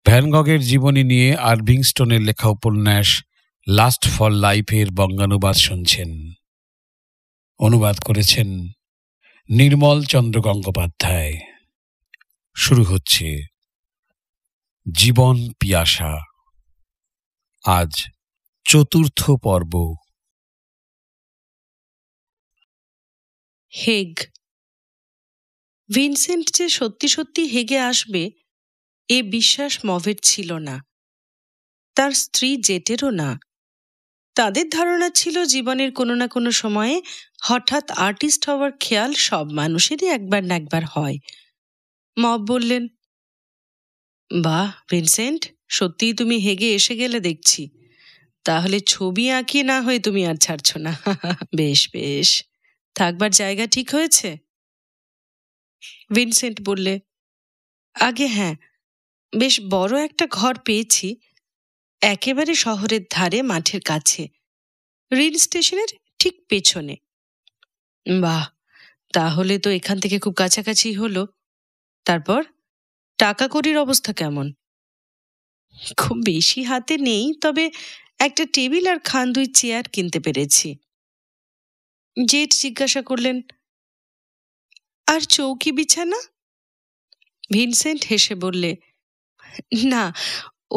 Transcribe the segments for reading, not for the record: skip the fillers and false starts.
Van গগের জীবনী নিয়ে Irving স্টোনের লেখা উপন্যাস লাস্ট ফর লাইফের বঙ্গানুবাদ শুনছেন। অনুবাদ করেছেন নির্মল চন্দ্র গঙ্গোপাধ্যায়। শুরু হচ্ছে জীবন পিয়াসা। আজ চতুর্থ পর্ব। হেগ। ভিনসেন্ট যে সত্যি সত্যি হেগে আসবে এ বিশ্বাস মভের ছিল না, তার স্ত্রী জেটেরও না। তাদের ধারণা ছিল জীবনের কোনো না কোনো সময়ে হঠাৎ আর্টিস্ট হওয়ার খেয়াল সব মানুষেরই একবার না একবার হয়। মভ বললেন, বাহ ভিনসেন্ট, সত্যিই তুমি হেগে এসে গেলে দেখছি। তাহলে ছবি আঁকিয়ে না হয়ে তুমি আর ছাড়ছ না। বেশ বেশ, থাকবার জায়গা ঠিক হয়েছে? ভিনসেন্ট বললে, আগে হ্যাঁ, বেশ বড় একটা ঘর পেয়েছি, একেবারে শহরের ধারে, মাঠের কাছে, রেল স্টেশনের ঠিক পেছনে। বাহ, তাহলে তো এখান থেকে খুব কাছাকাছি হলো। তারপর টাকা কড়ির অবস্থা কেমন? খুব বেশি হাতে নেই, তবে একটা টেবিল আর খান 2 চেয়ার কিনতে পেরেছি। জেট জিজ্ঞাসা করলেন, আর চৌকি বিছানা? ভিনসেন্ট হেসে বললে, না,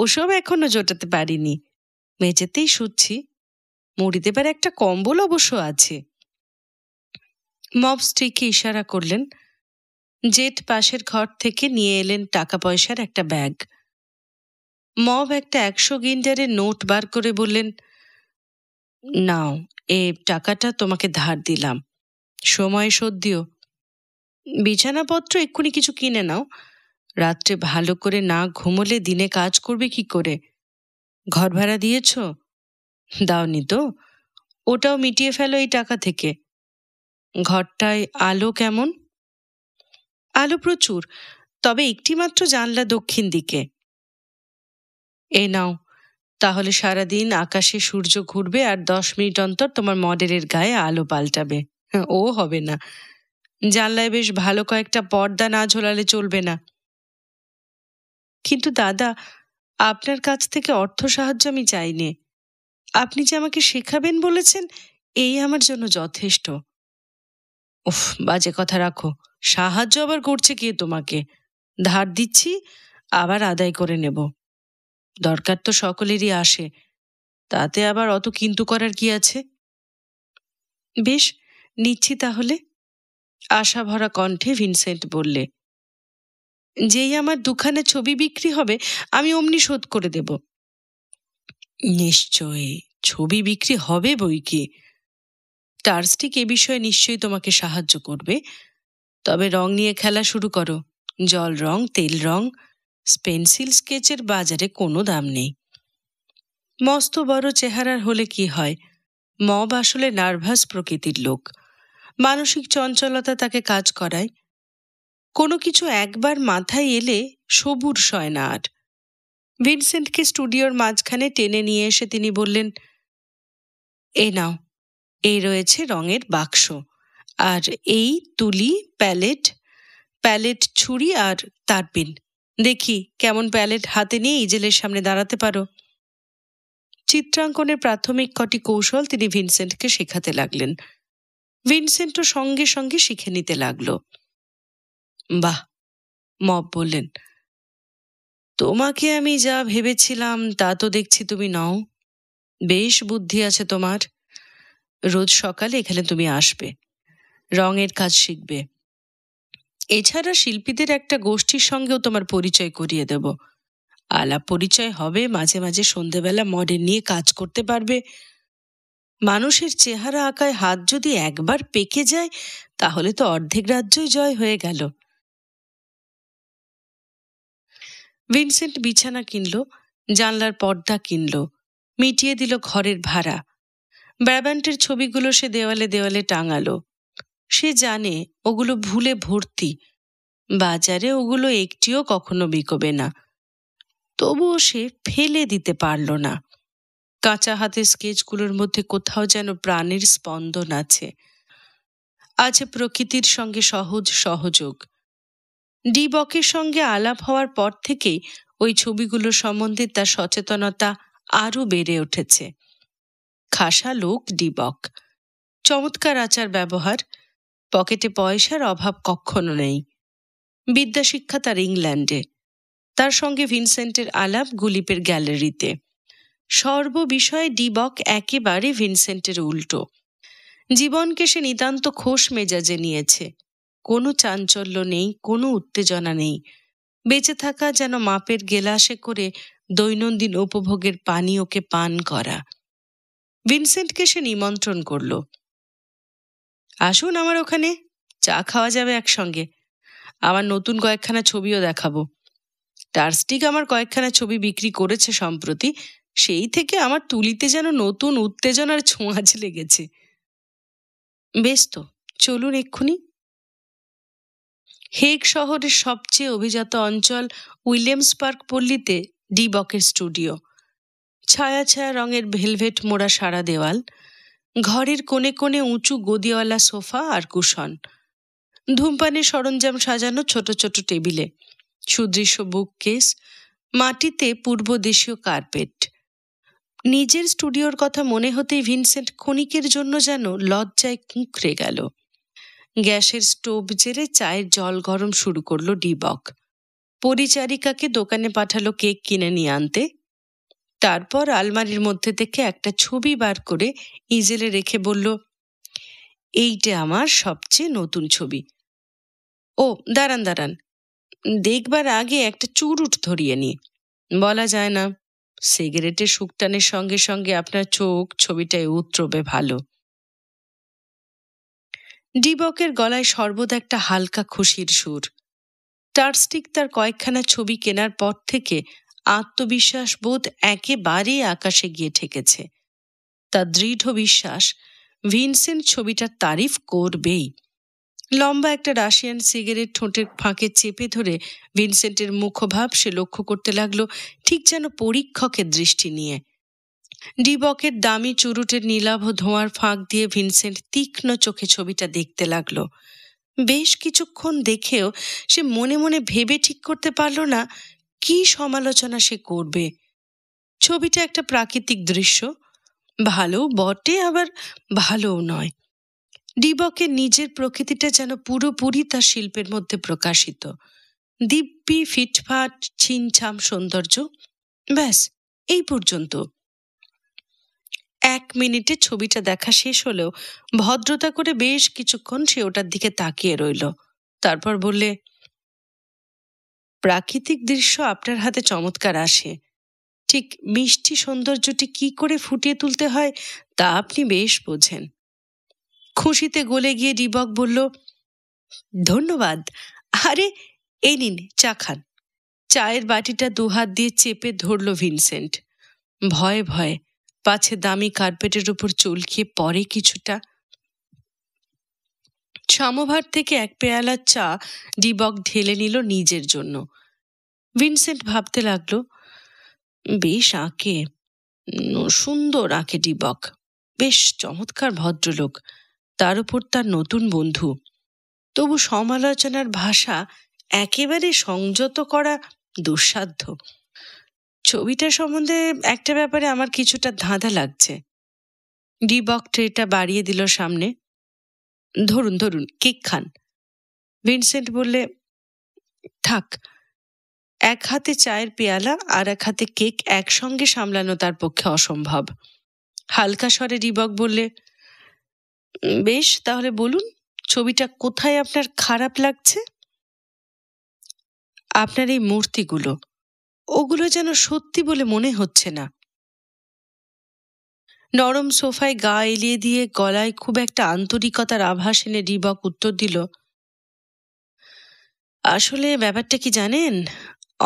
ওসব এখনো জোটাতে পারিনি, মেঝেতেই শুচ্ছি। মুড়ি দেবার একটা কম্বল অবশ্য আছে। মব স্ত্রীকে ইশারা করলেন। জেট পাশের ঘর থেকে নিয়ে এলেন টাকা পয়সার একটা ব্যাগ। মব একটা 100 গিন্ডারের নোট বার করে বললেন, নাও, এ টাকাটা তোমাকে ধার দিলাম, সময় শোধ দিও। বিছানাপত্র এক্ষুনি কিছু কিনে নাও, রাত্রে ভালো করে না ঘুমোলে দিনে কাজ করবে কি করে? ঘর ভাড়া দিয়েছ? দাওনি তো? ওটাও মিটিয়ে ফেলো এই টাকা থেকে। ঘরটায় আলো কেমন? আলো প্রচুর, তবে একটি মাত্র জানলা দক্ষিণ দিকে। এ নাও, তাহলে সারাদিন আকাশে সূর্য ঘুরবে আর 10 মিনিট অন্তর তোমার মডেলের গায়ে আলো পাল্টাবে। ও হবে না, জানলায় বেশ ভালো কয়েকটা পর্দা না ঝোলালে চলবে না। কিন্তু দাদা, আপনার কাছ থেকে অর্থ সাহায্য আমি চাইনি। আপনি যে আমাকে শেখাবেন বলেছেন, এই আমার জন্য যথেষ্ট। উফ, বাজে কথা রাখো। সাহায্য আবার করছে কে তোমাকে? ধার দিচ্ছি, আবার আদায় করে নেব। দরকার তো সকলেরই আসে, তাতে আবার অত কিন্তু করার কি আছে? বেশ, নিচ্ছি তাহলে, আশা ভরা কণ্ঠে ভিনসেন্ট বললে। যেই আমার 2খানা ছবি বিক্রি হবে, আমি অমনি শোধ করে দেব। নিশ্চয়ই ছবি বিক্রি হবে বই কি। টার্স্টিক এ বিষয়ে নিশ্চয়ই তোমাকে সাহায্য করবে। তবে রং নিয়ে খেলা শুরু করো। জল রং, তেল রং, পেন্সিল স্কেচের বাজারে কোনো দাম নেই। মস্ত বড় চেহারার হলে কি হয়, মব আসলে নার্ভাস প্রকৃতির লোক, মানসিক চঞ্চলতা তাকে কাজ করায়। কোনো কিছু একবার মাথায় এলে সবুর সয় না আর। ভিনসেন্টকে স্টুডিওর মাঝখানে টেনে নিয়ে এসে তিনি বললেন, এ নাও, এই রয়েছে রঙের বাক্স, আর এই তুলি, প্যালেট, ছুরি আর তারপিন। দেখি কেমন প্যালেট হাতে নিয়ে ইজেলের সামনে দাঁড়াতে পারো। চিত্রাঙ্কনের প্রাথমিক কটি কৌশল তিনি ভিনসেন্টকে শেখাতে লাগলেন। ভিনসেন্টও সঙ্গে সঙ্গে শিখে নিতে লাগলো। বাহ, মব বললেন, তোমাকে আমি যা ভেবেছিলাম তা তো দেখছি তুমি নও। বেশ বুদ্ধি আছে তোমার। রোজ সকালে এখানে তুমি আসবে, রঙের কাজ শিখবে। এছাড়া শিল্পীদের একটা গোষ্ঠীর সঙ্গেও তোমার পরিচয় করিয়ে দেব। আলাপ পরিচয় হবে, মাঝে মাঝে সন্ধেবেলা মডেল নিয়ে কাজ করতে পারবে। মানুষের চেহারা আঁকায় হাত যদি একবার পেকে যায়, তাহলে তো অর্ধেক রাজ্যই জয় হয়ে গেল। ভিনসেন্ট বিছানা কিনল, জানলার পর্দা কিনল, মিটিয়ে দিল ঘরের ভাড়া। ব্রাবান্টের ছবিগুলো সে দেওয়ালে দেওয়ালে টাঙালো। সে জানে ওগুলো ভুলে ভর্তি, বাজারে ওগুলো একটিও কখনো বিকোবে না। তবুও সে ফেলে দিতে পারল না। কাঁচা হাতের স্কেচগুলোর মধ্যে কোথাও যেন প্রাণের স্পন্দন আছে প্রকৃতির সঙ্গে সহজ সহযোগ। ডি বকের সঙ্গে আলাপ হওয়ার পর থেকেই ওই ছবিগুলো সম্বন্ধে তার সচেতনতা আরও বেড়ে উঠেছে। খাসা লোক ডিবক, চমৎকার আচার ব্যবহার, পকেটে পয়সার অভাব কখনো নেই। বিদ্যাশিক্ষা তার ইংল্যান্ডে, তার সঙ্গে ভিনসেন্টের আলাপ গুলিপের গ্যালারিতে। সর্ববিষয়ে ডিবক একেবারে ভিনসেন্টের উল্টো। জীবনকে সে নিতান্ত খোশ মেজাজে নিয়েছে। কোনো চাঞ্চল্য নেই, কোনো উত্তেজনা নেই। বেঁচে থাকা যেন মাপের গেলাসে করে দৈনন্দিন উপভোগের পানীয়কে পান করা। ভিনসেন্টকে সে নিমন্ত্রণ করল, আসুন আমার ওখানে, চা খাওয়া যাবে একসঙ্গে। আমার নতুন কয়েকখানা ছবিও দেখাবো। টার্স্টিক আমার কয়েকখানা ছবি বিক্রি করেছে সম্প্রতি, সেই থেকে আমার তুলিতে যেন নতুন উত্তেজনার ছোঁয়াচ লেগেছে। বেশ তো, চলুন এক্ষুনি। হেগ শহরের সবচেয়ে অভিজাত অঞ্চল উইলিয়ামস পার্ক পল্লীতে ডিবকের স্টুডিও। ছায়া ছায়া রঙের ভেলভেট মোড়া সারা দেওয়াল, ঘরের কোণে কোণে উঁচু গদিওয়ালা সোফা আর কুশন, ধূমপানের সরঞ্জাম সাজানো ছোট ছোট টেবিলে, সুদৃশ্য বুককেস, মাটিতে পূর্বদেশীয় কার্পেট। নিজের স্টুডিওর কথা মনে হতেই ভিনসেন্ট ক্ষণিকের জন্য যেন লজ্জায় কুঁকড়ে গেল। গ্যাসের স্টোভ জেরে চায়ের জল গরম শুরু করলো ডিবক। পরিচারিকাকে দোকানে পাঠালো কেক কিনে নিয়ে আনতে। তারপর আলমারির মধ্যে থেকে একটা ছবি বার করে ইজেলে রেখে বলল, এইটা আমার সবচেয়ে নতুন ছবি। ও দাঁড়ান দাঁড়ান, দেখবার আগে একটা চুরুট ধরিয়ে নি। বলা যায় না, সিগারেটের শুকটানের সঙ্গে সঙ্গে আপনার চোখ ছবিটায় উতরবে ভালো। ডিবকের গলায় সর্বদা একটা হালকা খুশির সুর। টার্স্টিক তার কয়েকখানা ছবি কেনার পর থেকে আত্মবিশ্বাস বোধ একেবারে আকাশে গিয়ে ঠেকেছে। তার দৃঢ় বিশ্বাস ভিনসেন্ট ছবিটার তারিফ করবেই। লম্বা একটা রাশিয়ান সিগারেট ঠোঁটের ফাঁকে চেপে ধরে ভিনসেন্টের মুখভাব সে লক্ষ্য করতে লাগলো, ঠিক যেন পরীক্ষকের দৃষ্টি নিয়ে। ডিবকের দামি চুরুটের নীলাভ ধোঁয়ার ফাঁক দিয়ে ভিনসেন্ট তীক্ষ্ণ চোখে ছবিটা দেখতে লাগলো। বেশ কিছুক্ষণ দেখেও সে মনে মনে ভেবে ঠিক করতে পারল না কি সমালোচনা সে করবে। ছবিটা একটা প্রাকৃতিক দৃশ্য, ভালো বটে আবার ভালোও নয়। ডিবকের নিজের প্রকৃতিটা যেন পুরোপুরি তার শিল্পের মধ্যে প্রকাশিত। দিব্যি ফিটফাট ছিমছাম সৌন্দর্য, ব্যাস এই পর্যন্ত। 1 মিনিটে ছবিটা দেখা শেষ হলেও ভদ্রতা করে বেশ কিছুক্ষণ সে ওটার দিকে তাকিয়ে রইল। তারপর বললে, প্রাকৃতিক দৃশ্য আপনার হাতে চমৎকার আসে, ঠিক মিষ্টি সৌন্দর্যটি কি করে ফুটিয়ে তুলতে হয় তা আপনি বেশ বোঝেন। খুশিতে গলে গিয়ে ডিবক বলল, ধন্যবাদ। আরে এই নিন চা খান। চায়ের বাটিটা দুহাত দিয়ে চেপে ধরল ভিনসেন্ট। ভয়ে ভয়ে, পাছে দামি কার্পেটের উপর চলকিয়ে পড়ে কিছুটা। সমভার থেকে 1 পেয়ালা চা ডিবক ঢেলে নিল নিজের জন্য। ভিনসেন্ট ভাবতে লাগলো, বেশ আঁকে, সুন্দর আঁকে ডিবক, বেশ চমৎকার ভদ্রলোক, তার উপর তার নতুন বন্ধু। তবু সমালোচনার ভাষা একেবারে সংযত করা দুঃসাধ্য। ছবিটা সম্বন্ধে একটা ব্যাপারে আমার কিছুটা ধাঁধা লাগছে। ডিবক ট্রেটা বাড়িয়ে দিল সামনে। ধরুন ধরুন, কেক খান। ভিনসেন্ট বললে, থাক। 1 হাতে চায়ের পেয়ালা আর 1 হাতে কেক একসঙ্গে সামলানো তার পক্ষে অসম্ভব। হালকা স্বরে ডিবক বললে, বেশ তাহলে বলুন, ছবিটা কোথায় আপনার খারাপ লাগছে? আপনার এই মূর্তিগুলো, ওগুলো যেন সত্যি বলে মনে হচ্ছে না। নরম সোফায় গা এলিয়ে দিয়ে গলায় খুব একটা আন্তরিকতার আভাস এনে ডিবক উত্তর দিল, আসলে ব্যাপারটা কি জানেন,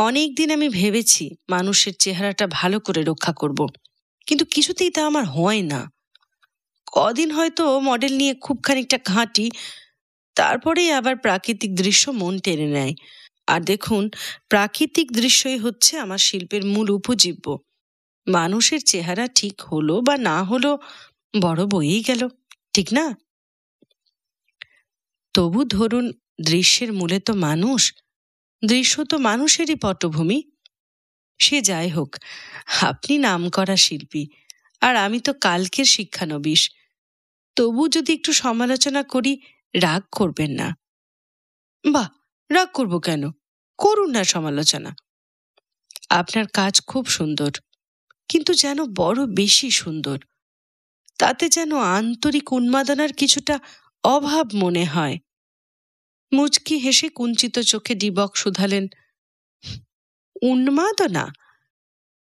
অনেকদিন আমি ভেবেছি মানুষের চেহারাটা ভালো করে রক্ষা করব, কিন্তু কিছুতেই তা আমার হয় না। কদিন হয়তো মডেল নিয়ে খুব খানিকটা ঘাঁটি, তারপরেই আবার প্রাকৃতিক দৃশ্য মন টেনে নেয়। আর দেখুন, প্রাকৃতিক দৃশ্যই হচ্ছে আমার শিল্পের মূল উপজীব্য। মানুষের চেহারা ঠিক হলো বা না হলো বড় বয়েই গেল, ঠিক না? তবু ধরুন, দৃশ্যের মূলে তো মানুষ, দৃশ্য তো মানুষেরই পটভূমি। সে যাই হোক, আপনি নামকরা শিল্পী, আর আমি তো কালকের শিক্ষানবিশ। তবু যদি একটু সমালোচনা করি, রাগ করবেন না। বাহ, রাগ করব কেন? করুন না সমালোচনা। আপনার কাজ খুব সুন্দর, কিন্তু যেন বড় বেশি সুন্দর। তাতে যেন আন্তরিক উন্মাদনার কিছুটা অভাব মনে হয়। মুচকি হেসে কুঞ্চিত চোখে ডিবক শুধালেন, উন্মাদনা?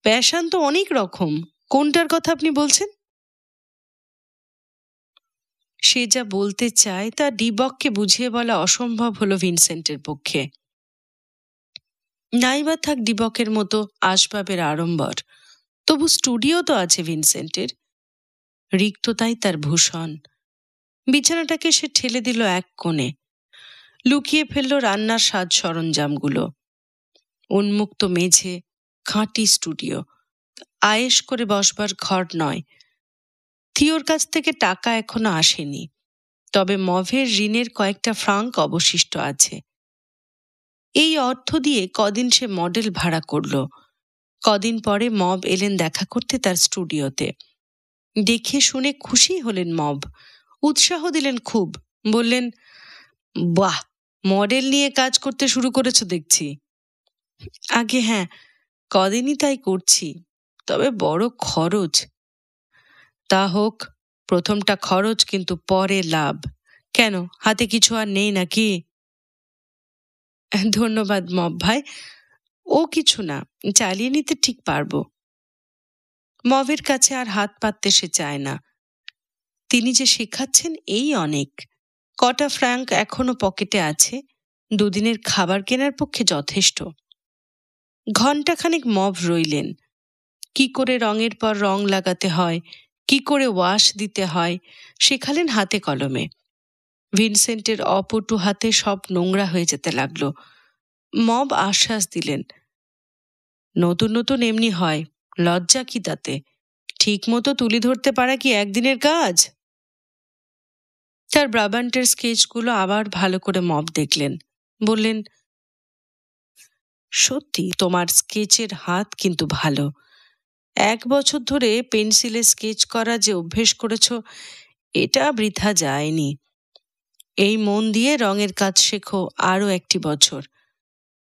প্যাশান তো অনেক রকম, কোনটার কথা আপনি বলছেন? সে যা বলতে চায় তা ডিবককে বুঝিয়ে বলা অসম্ভব হলো ভিনসেন্টের পক্ষে। নাইবা থাক ডিবকের মতো আসবাবের আড়ম্বর, তবু স্টুডিও তো আছে ভিনসেন্টের। রিক্ততাই তার ভূষণ। বিছানাটাকে সে ঠেলে দিল এক কোণে, লুকিয়ে ফেলল রান্নার সাজ সরঞ্জামগুলো। উন্মুক্ত মেঝে, খাঁটি স্টুডিও, আয়েশ করে বসবার ঘর নয়। থিওর কাছ থেকে টাকা এখনো আসেনি, তবে মভের ঋণের কয়েকটা ফ্রাঙ্ক অবশিষ্ট আছে। এই অর্থ দিয়ে কদিন সে মডেল ভাড়া করল। কদিন পরে মব এলেন দেখা করতে তার স্টুডিওতে। দেখে শুনে খুশি হলেন মব, উৎসাহ দিলেন খুব। বললেন, বাহ, মডেল নিয়ে কাজ করতে শুরু করেছ দেখছি। আগে হ্যাঁ, কদিনই তাই করছি, তবে বড় খরচ। তা হোক, প্রথমটা খরচ, কিন্তু পরে লাভ। কেন, হাতে কিছু আর নেই নাকি? ধন্যবাদ মব ভাই, ও কিছু না, চালিয়ে নিতে ঠিক পারবো। মবের কাছে আর হাত পাততে সে চায় না। তিনি যে শেখাচ্ছেন এই অনেক। কটা ফ্র্যাঙ্ক এখনো পকেটে আছে, দুদিনের খাবার কেনার পক্ষে যথেষ্ট। ঘণ্টাখানেক মব রইলেন। কি করে রঙের পর রং লাগাতে হয়, কি করে ওয়াশ দিতে হয়, শেখালেন হাতে কলমে। ভিনসেন্টের অপটু হাতে সব নোংরা হয়ে যেতে লাগলো। মব আশ্বাস দিলেন, নতুন নতুন এমনি হয়, লজ্জা কি তাতে? ঠিক মতো তুলি ধরতে পারা কি একদিনের কাজ? তার ব্রাবান্টের স্কেচগুলো আবার ভালো করে মব দেখলেন। বললেন, সত্যি তোমার স্কেচের হাত কিন্তু ভালো। 1 বছর ধরে পেন্সিলে স্কেচ করা যে অভ্যেস করেছ, এটা বৃথা যায়নি। এই মন দিয়ে রঙের কাজ শেখো আরও 1টি বছর,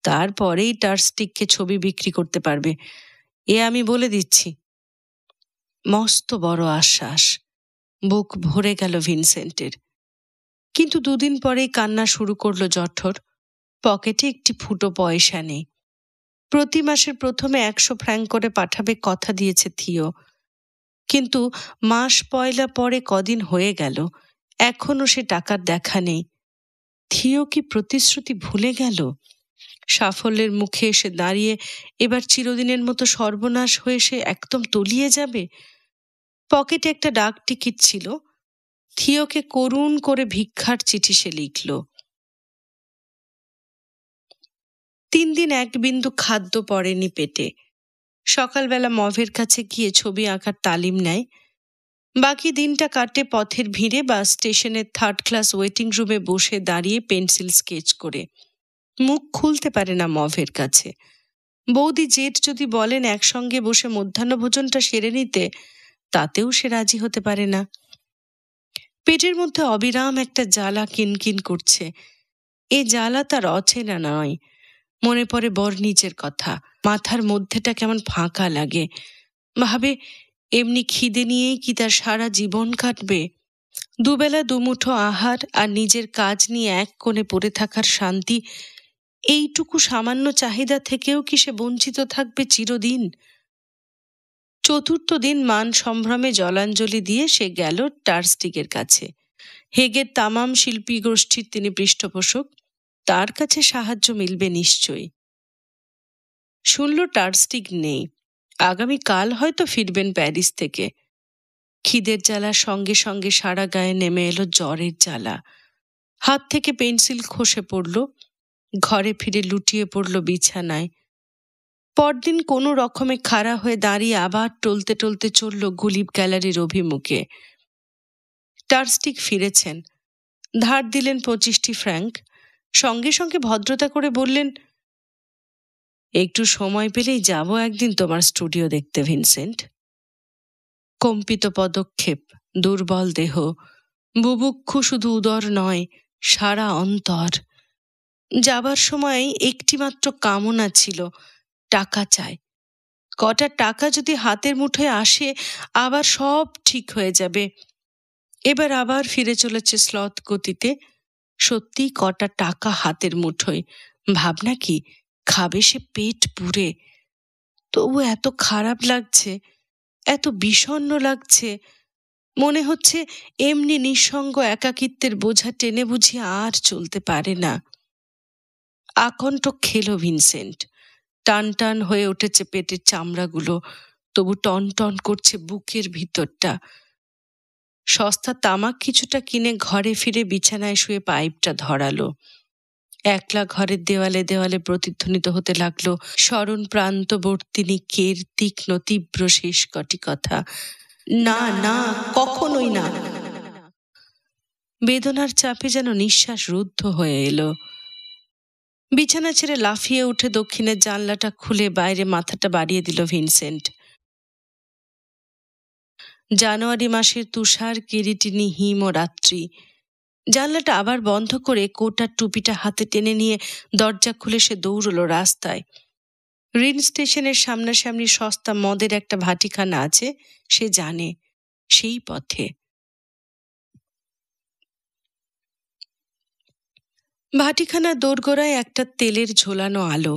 তারপরেই টার্স্টিককে ছবি বিক্রি করতে পারবে, এ আমি বলে দিচ্ছি। মস্ত বড় আশ্বাস। বুক ভরে গেল ভিনসেন্টের। কিন্তু 2 দিন পরেই কান্না শুরু করলো জঠর। পকেটে একটি ফুটো পয়সা নেই। প্রতি মাসের প্রথমে 100 ফ্র্যাঙ্ক করে পাঠাবে কথা দিয়েছে থিও, কিন্তু মাস পয়লা পরে কদিন হয়ে গেল, এখনো সে টাকার দেখা নেই। থিও কি প্রতিশ্রুতি ভুলে গেল? সাফল্যের মুখে এসে দাঁড়িয়ে এবার চিরদিনের মতো সর্বনাশ হয়ে সে একদম তলিয়ে যাবে? পকেটে একটা ডাক টিকিট ছিল। থিওকে করুণ করে ভিক্ষার চিঠি সে লিখল। 3 দিন এক বিন্দু খাদ্য পড়েনি পেটে। সকালবেলা মভের কাছে গিয়ে ছবি আঁকার তালিম নেয়। বাকি দিনটা কাটে পথের ভিড়ে বা স্টেশনের 3rd ক্লাস ওয়েটিং রুমে বসে দাঁড়িয়ে পেন্সিল স্কেচ করে। মুখ খুলতে পারে না মভের কাছে। বৌদি জেঠ যদি বলেন একসঙ্গে বসে মধ্যাহ্নভোজনটা সেরে নিতে, তাতেও সে রাজি হতে পারে না। পেটের মধ্যে অবিরাম একটা জ্বালা কিনকিন করছে। এ জ্বালা তার অচেনা নয়। মনে পড়ে বরনিচের কথা। মাথার মধ্যেটা কেমন ফাঁকা লাগে। ভাবে, এমনি খিদে নিয়েই কি তার সারা জীবন কাটবে? দুবেলা দুমুঠো আহার আর নিজের কাজ নিয়ে এক কোণে পড়ে থাকার শান্তি, এইটুকু সামান্য চাহিদা থেকেও কি সে বঞ্চিত থাকবে চিরদিন? 4র্থ দিন মান সম্ভ্রমে জলাঞ্জলি দিয়ে সে গেল টার্স্টিকের কাছে। হেগের তামাম শিল্পী গোষ্ঠীর তিনি পৃষ্ঠপোষক, তার কাছে সাহায্য মিলবে নিশ্চয়ই। শুনল টার্স্টিক নেই, আগামী কাল হয়তো ফিরবেন প্যারিস থেকে। খিদের জ্বালার সঙ্গে সঙ্গে সারা গায়ে নেমে এলো জ্বরের জ্বালা। হাত থেকে পেন্সিল খসে পড়ল। ঘরে ফিরে লুটিয়ে পড়ল বিছানায়। পরদিন কোনো রকমে খাড়া হয়ে দাঁড়িয়ে আবার টলতে টলতে চলল গুলিব গ্যালারির অভিমুখে। টার্স্টিক ফিরেছেন। ধার দিলেন 25টি ফ্র্যাঙ্ক। সঙ্গে সঙ্গে ভদ্রতা করে বললেন, একটু সময় পেলেই যাব একদিন তোমার স্টুডিও দেখতে ভিনসেন্ট। কম্পিত পদক্ষেপ, দুর্বল দেহ, বুভুক্ষু শুধু উদর নয়, সারা অন্তর। যাবার সময় একটিমাত্র কামনা ছিল, টাকা চাই। কটা টাকা যদি হাতের মুঠোয় আসে আবার সব ঠিক হয়ে যাবে। এবার আবার ফিরে চলেছে স্লথ গতিতে। সত্যি কটা টাকা হাতের মুঠোয়, ভাবনা কি খাবে সে পেট পুরে। তবু এত খারাপ লাগছে, এত বিষণ্ণ লাগছে, মনে হচ্ছে এমনি নিঃসঙ্গ একাকিত্বের বোঝা টেনে বুঝি আর চলতে পারে না। আকণ্ঠ খেলো ভিনসেন্ট, টান টান হয়ে উঠেছে পেটের চামড়াগুলো, তবু টন টন করছে বুকের ভিতরটা। সস্তা তামাক কিছুটা কিনে ঘরে ফিরে বিছানায় শুয়ে পাইপটা ধরালো। একলা ঘরের দেওয়ালে দেওয়ালে প্রতিধ্বনিত হতে লাগলো স্মরণ প্রান্তবর্তিনী কের তীক্ষ্ণ তীব্র শেষ কটি কথা, না না, কখনোই না। বেদনার চাপে যেন নিঃশ্বাস রুদ্ধ হয়ে এলো। বিছানা ছেড়ে লাফিয়ে উঠে দক্ষিণের জানলাটা খুলে বাইরে মাথাটা বাড়িয়ে দিল ভিনসেন্ট। জানুয়ারি মাসের তুষার কিরিটিনি হিম ও রাত্রি। জানলাটা আবার বন্ধ করে কোটার টুপিটা হাতে টেনে নিয়ে দরজা খুলে সে দৌড়লো রাস্তায়। রেল স্টেশনের সামনাসামনি সস্তা মদের একটা ভাটিখানা আছে, সে জানে, সেই পথে। ভাটিখানার দোরগোড়ায় একটা তেলের ঝোলানো আলো,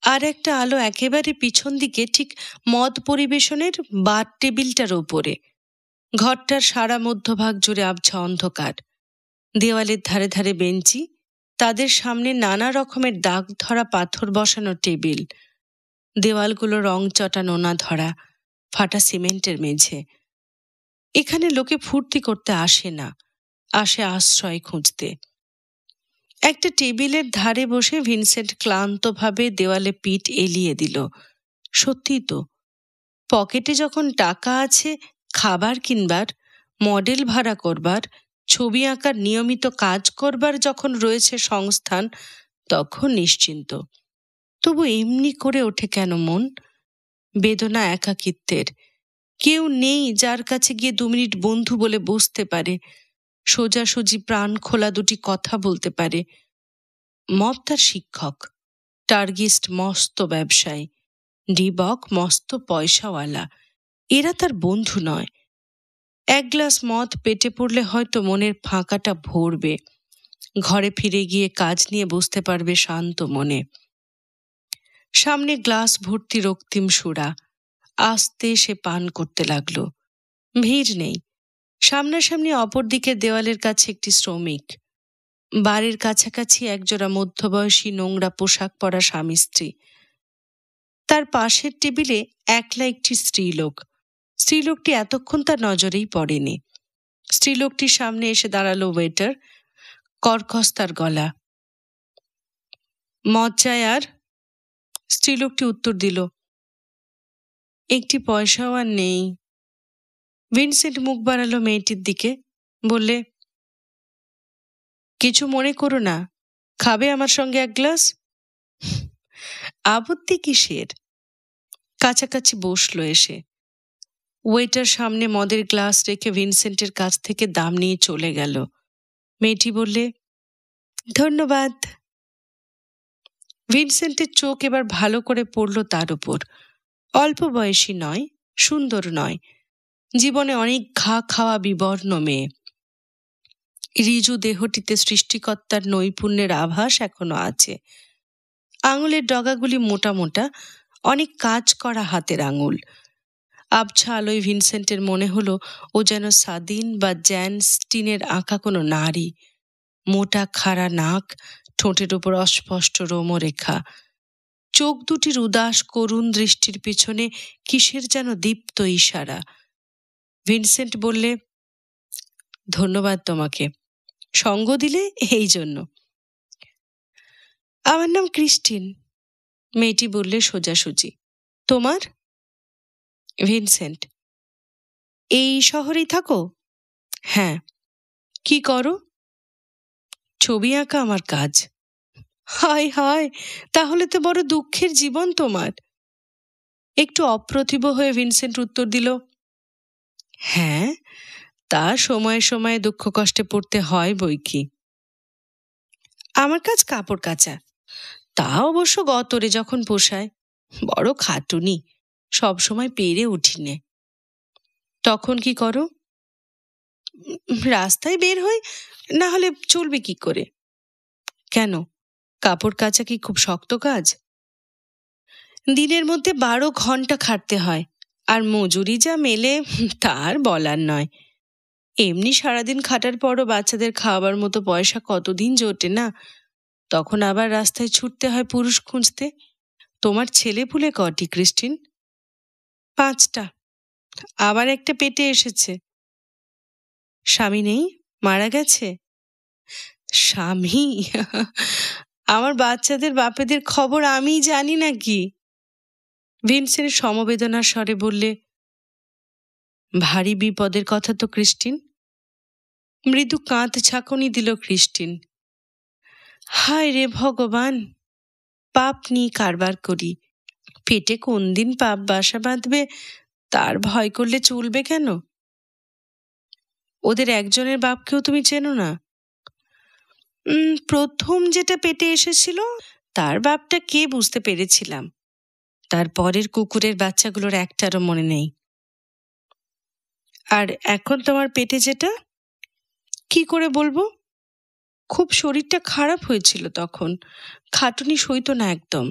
আর একটা আলো একেবারে পিছন দিকে ঠিক মদ পরিবেশনের বার টেবিলটার ওপরে। ঘরটার সারা মধ্যভাগ জুড়ে আবছা অন্ধকার। দেওয়ালের ধারে ধারে বেঞ্চি, তাদের সামনে নানা রকমের দাগ ধরা পাথর বসানো টেবিল। দেওয়ালগুলো রং চটা নোনা ধরা, ফাটা সিমেন্টের মেঝে। এখানে লোকে ফুর্তি করতে আসে না, আসে আশ্রয় খুঁজতে। একটা টেবিলের ধারে বসে ভিনসেন্ট ক্লান্তভাবে দেওয়ালে পিঠ এলিয়ে দিল। সত্যি তো, পকেটে যখন টাকা আছে খাবার কিনবার, মডেল ভাড়া করবার, ছবি আঁকার নিয়মিত কাজ করবার যখন রয়েছে সংস্থান, তখন নিশ্চিন্ত। তবু এমনি করে ওঠে কেন মন? বেদনা একাকিত্বের। কেউ নেই যার কাছে গিয়ে 2 মিনিট বন্ধু বলে বসতে পারে, সোজাসুজি প্রাণ খোলা দুটি কথা বলতে পারে। মব তার শিক্ষক, টার্গিস্ট মস্ত ব্যবসায়ী, ডিবক মস্ত পয়সাওয়ালা, এরা তার বন্ধু নয়। এক গ্লাস মদ পেটে পড়লে হয়তো মনের ফাঁকাটা ভরবে, ঘরে ফিরে গিয়ে কাজ নিয়ে বসতে পারবে শান্ত মনে। সামনে গ্লাস ভর্তি রক্তিম সুরা, আস্তে সে পান করতে লাগলো। ভিড় নেই। সামনাসামনি অপর দিকের দেওয়ালের কাছে একটি শ্রমিক, বাড়ির কাছাকাছি একজোড়া মধ্যবয়সী নোংরা পোশাক পরা স্বামী স্ত্রী। তার পাশের টেবিলে একলা একটি স্ত্রীলোক। স্ত্রীলোকটি এতক্ষণ তার নজরেই পড়েনি। স্ত্রীলোকটির সামনে এসে দাঁড়ালো ওয়েটার, কর্কশ তার গলা। মদ চাই আর? স্ত্রীলোকটি উত্তর দিল, একটি পয়সাও আর নেই। ভিনসেন্ট মুখ বাড়ালো মেয়েটির দিকে, বললে, কিছু মনে করো না, খাবে আমার সঙ্গে এক গ্লাস? আপত্তি কিসের? কাছাকাছি বসলো এসে। ওয়েটার সামনে মদের গ্লাস রেখে ভিনসেন্টের কাছ থেকে দাম নিয়ে চলে গেল। মেয়েটি বললে, ধন্যবাদ। ভিনসেন্টের চোখ এবার ভালো করে পড়ল তার উপর। অল্প বয়সী নয়, সুন্দর নয়, জীবনে অনেক ঘা খাওয়া বিবর্ণ মেয়ে। রিজু দেহটিতে সৃষ্টিকর্তার নৈপুণ্যের আভাস এখনো আছে। আঙুলের ডগাগুলি মোটা মোটা, অনেক কাজ করা হাতের আঙুল। আবছা আলোয় ভিনসেন্টের মনে হলো ও যেন সাদিন বা জ্যান স্টিনের আঁকা কোনো নারী। মোটা খাড়া নাক, ঠোঁটের উপর অস্পষ্ট রোমরেখা, চোখ দুটির উদাস করুণ দৃষ্টির পিছনে কিসের যেন দীপ্ত ইশারা। ভিনসেন্ট বললে, ধন্যবাদ তোমাকে, সঙ্গ দিলে এই জন্য। আমার নাম ক্রিস্টিন, মেয়েটি বললে সোজাসুজি। তোমার? ভিনসেন্ট। এই শহরেই থাকো? হ্যাঁ। কি করো? ছবি আঁকা আমার কাজ। হায় হায়, তাহলে তো বড় দুঃখের জীবন তোমার। একটু অপ্রতিভ হয়ে ভিনসেন্ট উত্তর দিল, হ্যাঁ, তা সময়ে সময়ে দুঃখ কষ্টে পড়তে হয় বই কি। আমার কাজ কাপড় কাচা, তা অবশ্য গতরে যখন পোষায়। বড় খাটুনি, সব সময় পেরে উঠিনে। তখন কি করো? রাস্তায় বের হই, না হলে চলবে কি করে? কেন, কাপড় কাচা কি খুব শক্ত কাজ? দিনের মধ্যে 12 ঘন্টা খাটতে হয়, আর মজুরি যা মেলে তার বলার নয়। এমনি সারাদিন খাটার পরও বাচ্চাদের খাওয়াবার মতো পয়সা কতদিন জোটে না, তখন আবার রাস্তায় ছুটতে হয় পুরুষ খুঁজতে। তোমার ছেলে পুলে কটি ক্রিস্টিন? 5টা, আবার একটা পেটে এসেছে। স্বামী নেই, মারা গেছে? স্বামী? আমার বাচ্চাদের বাপেদের খবর আমি জানি নাকি? ভিনসেন্ট সমবেদনার স্বরে বললে, ভারী বিপদের কথা তো ক্রিস্টিন। মৃদু কাঁধ ঝাঁকুনি দিল ক্রিস্টিন। হায় রে ভগবান, পাপ নিয়ে কারবার করি, পেটে কোন দিন পাপ বাসা বাঁধবে তার ভয় করলে চলবে কেন? ওদের একজনের বাপকেও তুমি চেনো না? প্রথম যেটা পেটে এসেছিল তার বাপটা কে বুঝতে পেরেছিলাম, তার পরের কুকুরের বাচ্চাগুলোর একটারও মনে নেই। আর এখন তোমার পেটে যেটা, কি করে বলবো? খুব শরীরটা খারাপ হয়েছিল তখন, খাটুনি সইতো না একদম।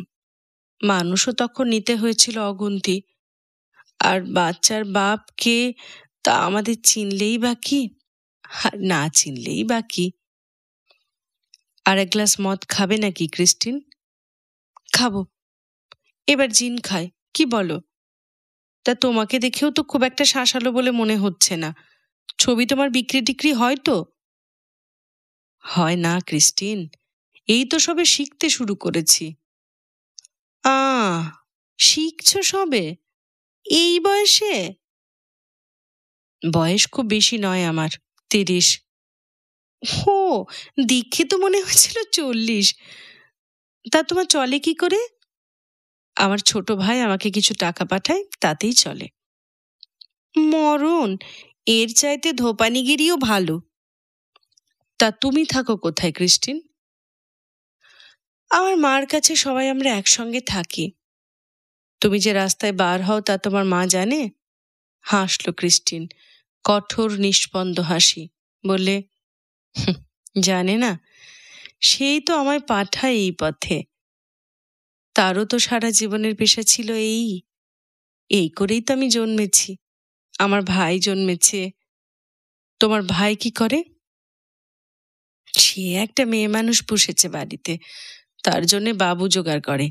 মানুষও তখন নিতে হয়েছিল অগুন্তি। আর বাচ্চার বাপ কে তা আমাদের চিনলেই বা কি, আর না চিনলেই বা কি। আর এক গ্লাস মদ খাবে নাকি ক্রিস্টিন? খাবো, এবার জিন খায়, কি বলো? তা তোমাকে দেখেও তো খুব একটা শাঁসালো বলে মনে হচ্ছে না। ছবি তোমার বিক্রি টিক্রি হয় তো? হয় না ক্রিস্টিন, এই তো সবে শিখতে শুরু করেছি। শিখছো সবে এই বয়সে? বয়স খুব বেশি নয় আমার, 30। ও, দেখে তো মনে হচ্ছিল 40। তা তোমার চলে কি করে? আমার ছোট ভাই আমাকে কিছু টাকা পাঠায়, তাতেই চলে। মরণ, এর চাইতে ধোপানিগিরিও ভালো। তা তুমি থাকো কোথায় ক্রিস্টিন? আমার মার কাছে, সবাই আমরা একসঙ্গে থাকি। তুমি যে রাস্তায় বার হও তা তোমার মা জানে? হাসল ক্রিস্টিন, কঠোর নিষ্পন্দ হাসি। বললে, জানে না? সেই তো আমায় পাঠায় এই পথে। তারও তো সারা জীবনের পেশা ছিল এই। এই করেই তো আমি জন্মেছি, আমার ভাই জন্মেছে। তোমার ভাই কি করে? সে একটা মেয়ে মানুষ পুষেছে বাড়িতে, তার জন্য বাবু জোগাড় করে।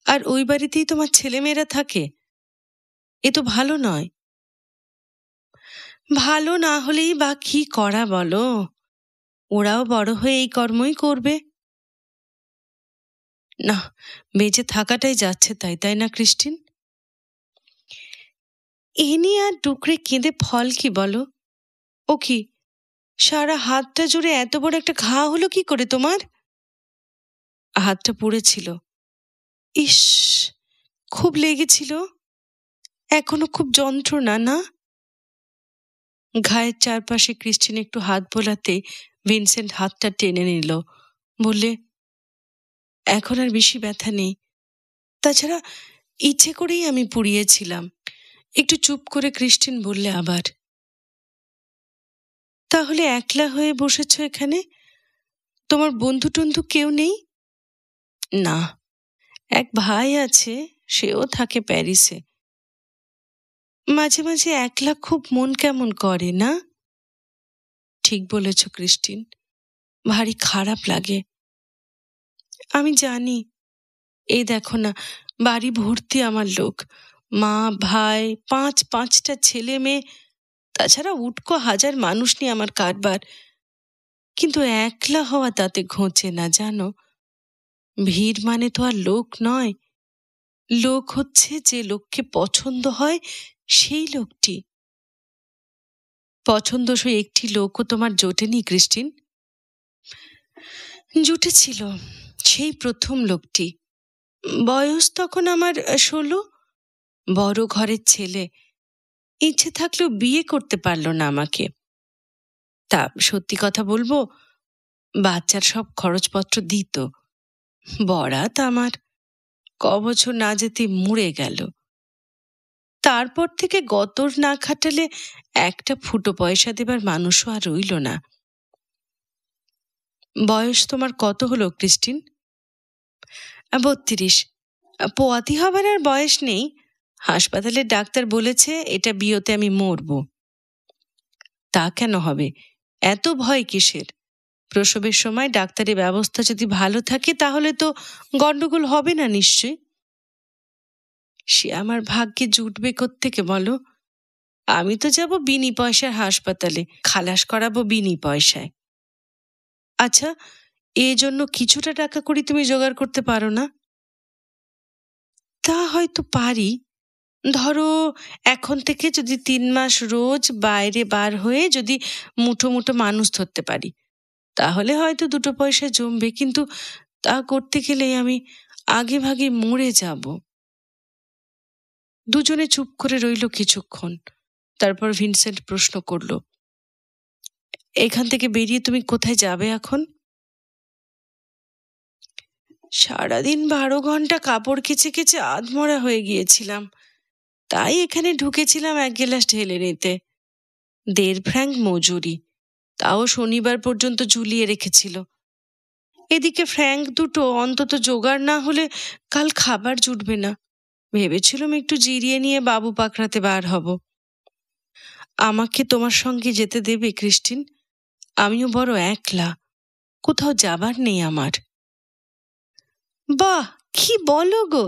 আর ওই বাড়িতেই তোমার ছেলেমেয়েরা থাকে? এ তো ভালো নয়। ভালো না হলেই বা কি করা বলো, ওরাও বড় হয়ে এই কর্মই করবে। না, বেঁচে থাকাটাই যাচ্ছে তাই, তাই না ক্রিস্টিন? এ নিয়ে আর ডুকরে কেঁদে ফল কি বলো? ও কি, সারা হাতটা জুড়ে এত বড় একটা ঘা হলো কি করে তোমার? হাতটা পুড়েছিল। ইস, খুব লেগেছিল? এখনো খুব যন্ত্রণা না? ঘায়ের চারপাশে ক্রিস্টিন একটু হাত বোলাতে ভিনসেন্ট হাতটা টেনে নিল। বললে, এখন আর বেশি ব্যথা নেই। তাছাড়া ইচ্ছে করেই আমি পুড়িয়েছিলাম। একটু চুপ করে ক্রিস্টিন বললে আবার, তাহলে একলা হয়ে বসেছ এখানে? তোমার বন্ধু টন্ধু কেউ নেই? না, এক ভাই আছে, সেও থাকে প্যারিসে। মাঝে মাঝে একলা খুব মন কেমন করে না? ঠিক বলেছ ক্রিস্টিন, ভারী খারাপ লাগে। আমি জানি, এই দেখো না, বাড়ি ভর্তি আমার লোক, মা ভাই, 5টা ছেলে মেয়ে, তাছাড়া উটকো হাজার মানুষ নিয়ে আমার কারবার। কিন্তু একলা হওয়া তাতে ঘোচে না জানো। ভিড় মানে তো আর লোক নয়, লোক হচ্ছে যে লোককে পছন্দ হয় সেই লোকটি। পছন্দসই একটি লোকও তোমার জোটেনি ক্রিস্টিন? জুটেছিল সেই প্রথম লোকটি। বয়স তখন আমার 16। বড় ঘরের ছেলে, ইচ্ছে থাকলেও বিয়ে করতে পারল না আমাকে। তা সত্যি কথা বলবো, বাচ্চার সব খরচপত্র দিত। বরাত আমার কবছর না যেতে মরে গেল। তারপর থেকে গতর না খাটালে একটা ফুটো পয়সা দেবার মানুষও আর রইল না। বয়স তোমার কত হলো ক্রিস্টিন? 32। পোয়াতি হবার আর বয়স নেই। হাসপাতালের ডাক্তার বলেছে এটা বিয়েতে আমি মরব। তা কেন হবে? এত ভয় কিসের? প্রসবের সময় ডাক্তারি ব্যবস্থা যদি ভালো থাকে তাহলে তো গন্ডগোল হবে না নিশ্চয়। সে আমার ভাগ্যে জুটবে কোত্থেকে বলো? আমি তো যাব বিনি পয়সার হাসপাতালে, খালাস করাবো বিনি পয়সায়। আচ্ছা, জন্য কিছুটা টাকা করি তুমি জোগাড় করতে পারো না? তা হয়তো পারি। ধরো এখন থেকে যদি 3 মাস রোজ বাইরে বার হয়ে যদি মুঠো মুঠো মানুষ ধরতে পারি, তাহলে হয়তো 2 পয়সা জমবে। কিন্তু তা করতে গেলে আমি আগে ভাগে মরে যাব। দুজনে চুপ করে রইল কিছুক্ষণ। তারপর ভিনসেন্ট প্রশ্ন করল, এখান থেকে বেরিয়ে তুমি কোথায় যাবে এখন? সারাদিন 12 ঘন্টা কাপড় কেচে কেচে আধমরা হয়ে গিয়েছিলাম, তাই এখানে ঢুকেছিলাম 1 গ্লাস ঢেলে নিতে। 1.5 ফ্র্যাঙ্ক মজুরি, তাও শনিবার পর্যন্ত ঝুলিয়ে রেখেছিল। এদিকে ফ্র্যাঙ্ক দুটো অন্তত জোগাড় না হলে কাল খাবার জুটবে না। ভেবেছিলাম একটু জিরিয়ে নিয়ে বাবু পাকড়াতে বার হব। আমাকে তোমার সঙ্গে যেতে দেবে ক্রিস্টিন? আমিও বড় একলা, কোথাও যাবার নেই আমার। বাহ, কি বলো গো!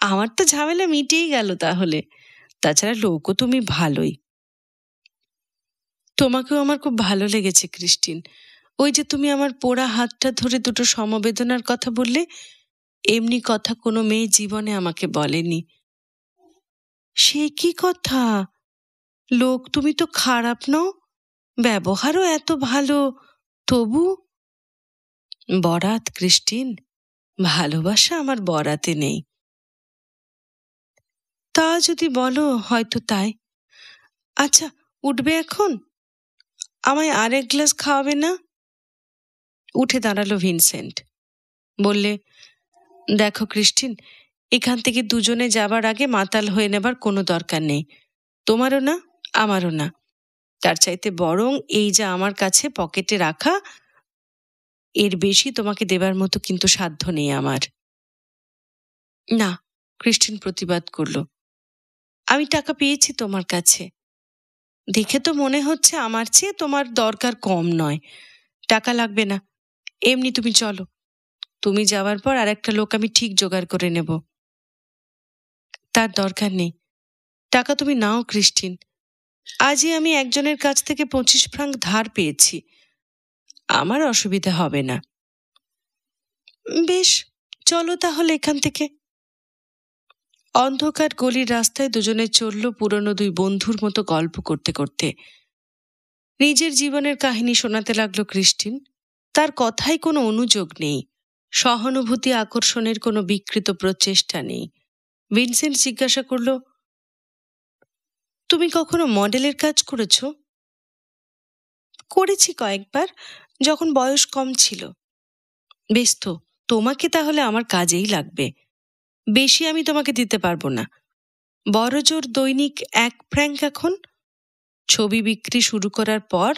আমার তো ঝামেলা মিটেই গেল তাহলে। তাছাড়া লোকও তুমি ভালোই। তোমাকেও আমার খুব ভালো লেগেছে ক্রিস্টিন। ওই যে তুমি আমার পোড়া হাতটা ধরে দুটো সমবেদনার কথা বললে, এমনি কথা কোনো মেয়ে জীবনে আমাকে বলেনি। সে কি কথা? লোক তুমি তো খারাপ নও, ব্যবহারও এত ভালো, তবু? বরাত ক্রিস্টিন, ভালোবাসা আমার বরাতে নেই। তা যদি বলো হয়তো তাই। আচ্ছা, উঠবে এখন? আমায় 1 গ্লাস খাওয়াবে না? উঠে দাঁড়ালো ভিনসেন্ট। বললে, দেখো ক্রিস্টিন, এখান থেকে দুজনে যাবার আগে মাতাল হয়ে নেবার কোনো দরকার নেই। তোমারও না, আমারও না। তার চাইতে বরং এই যা আমার কাছে পকেটে রাখা, এর বেশি তোমাকে দেবার মতো কিন্তু সাধ্য নেই আমার। না, ক্রিস্টিন প্রতিবাদ করল। আমি টাকা পেয়েছি তোমার কাছে। দেখে তো মনে হচ্ছে আমার চেয়ে তোমার দরকার কম নয়। টাকা লাগবে না, এমনি তুমি চলো। তুমি যাওয়ার পর আরেকটা লোক আমি ঠিক জোগাড় করে নেব। তার দরকার নেই, টাকা তুমি নাও ক্রিস্টিন। আজই আমি একজনের কাছ থেকে 25 ফ্রাঙ্ক ধার পেয়েছি, আমার অসুবিধা হবে না। বেশ, চলো তাহলে এখান থেকে। অন্ধকার গলির রাস্তায় দুজনে চলল পুরনো 2 বন্ধুর মতো গল্প করতে করতে। নিজের জীবনের কাহিনী শোনাতে লাগলো ক্রিস্টিন। তার কথায় কোনো অনুযোগ নেই, সহানুভূতি আকর্ষণের কোনো বিকৃত প্রচেষ্টা নেই। ভিনসেন্ট জিজ্ঞাসা করল, তুমি কখনো মডেলের কাজ করেছ? করেছি কয়েকবার, যখন বয়স কম ছিল। বেশ তো, তোমাকে তাহলে আমার কাজেই লাগবে। বেশি আমি তোমাকে দিতে পারবো না, বড় জোর দৈনিক 1 ফ্র্যাঙ্ক। এখন ছবি বিক্রি শুরু করার পর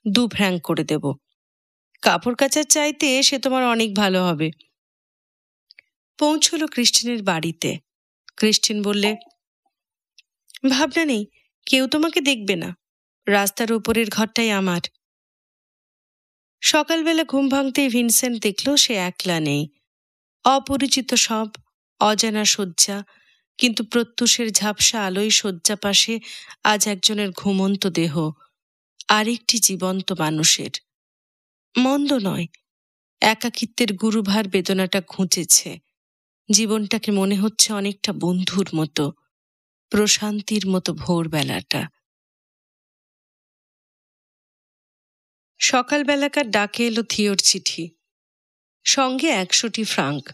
2 ফ্র্যাঙ্ক করে দেব। কাপড় কাচার চাইতে সে তোমার অনেক ভালো হবে। পৌঁছল ক্রিস্টিনের বাড়িতে। ক্রিস্টিন বললে, ভাবনা নেই, কেউ তোমাকে দেখবে না। রাস্তার উপরের ঘরটাই আমার। সকালবেলা ঘুম ভাঙতেই ভিনসেন্ট দেখল সে একলা নেই। অপরিচিত সব, অজানা শয্যা, কিন্তু প্রত্যুষের ঝাপসা আলোয় শয্যা পাশে আজ একজনের ঘুমন্ত দেহ, আরেকটি জীবন্ত মানুষের। মন্দ নয়, একাকিত্বের গুরুভার বেদনাটা ঘুঁচেছে। জীবনটাকে মনে হচ্ছে অনেকটা বন্ধুর মতো, প্রশান্তির মতো ভোরবেলাটা। সকালবেলাকার ডাকে এলো থিওর চিঠি। সঙ্গে 100টি ফ্রাঙ্ক।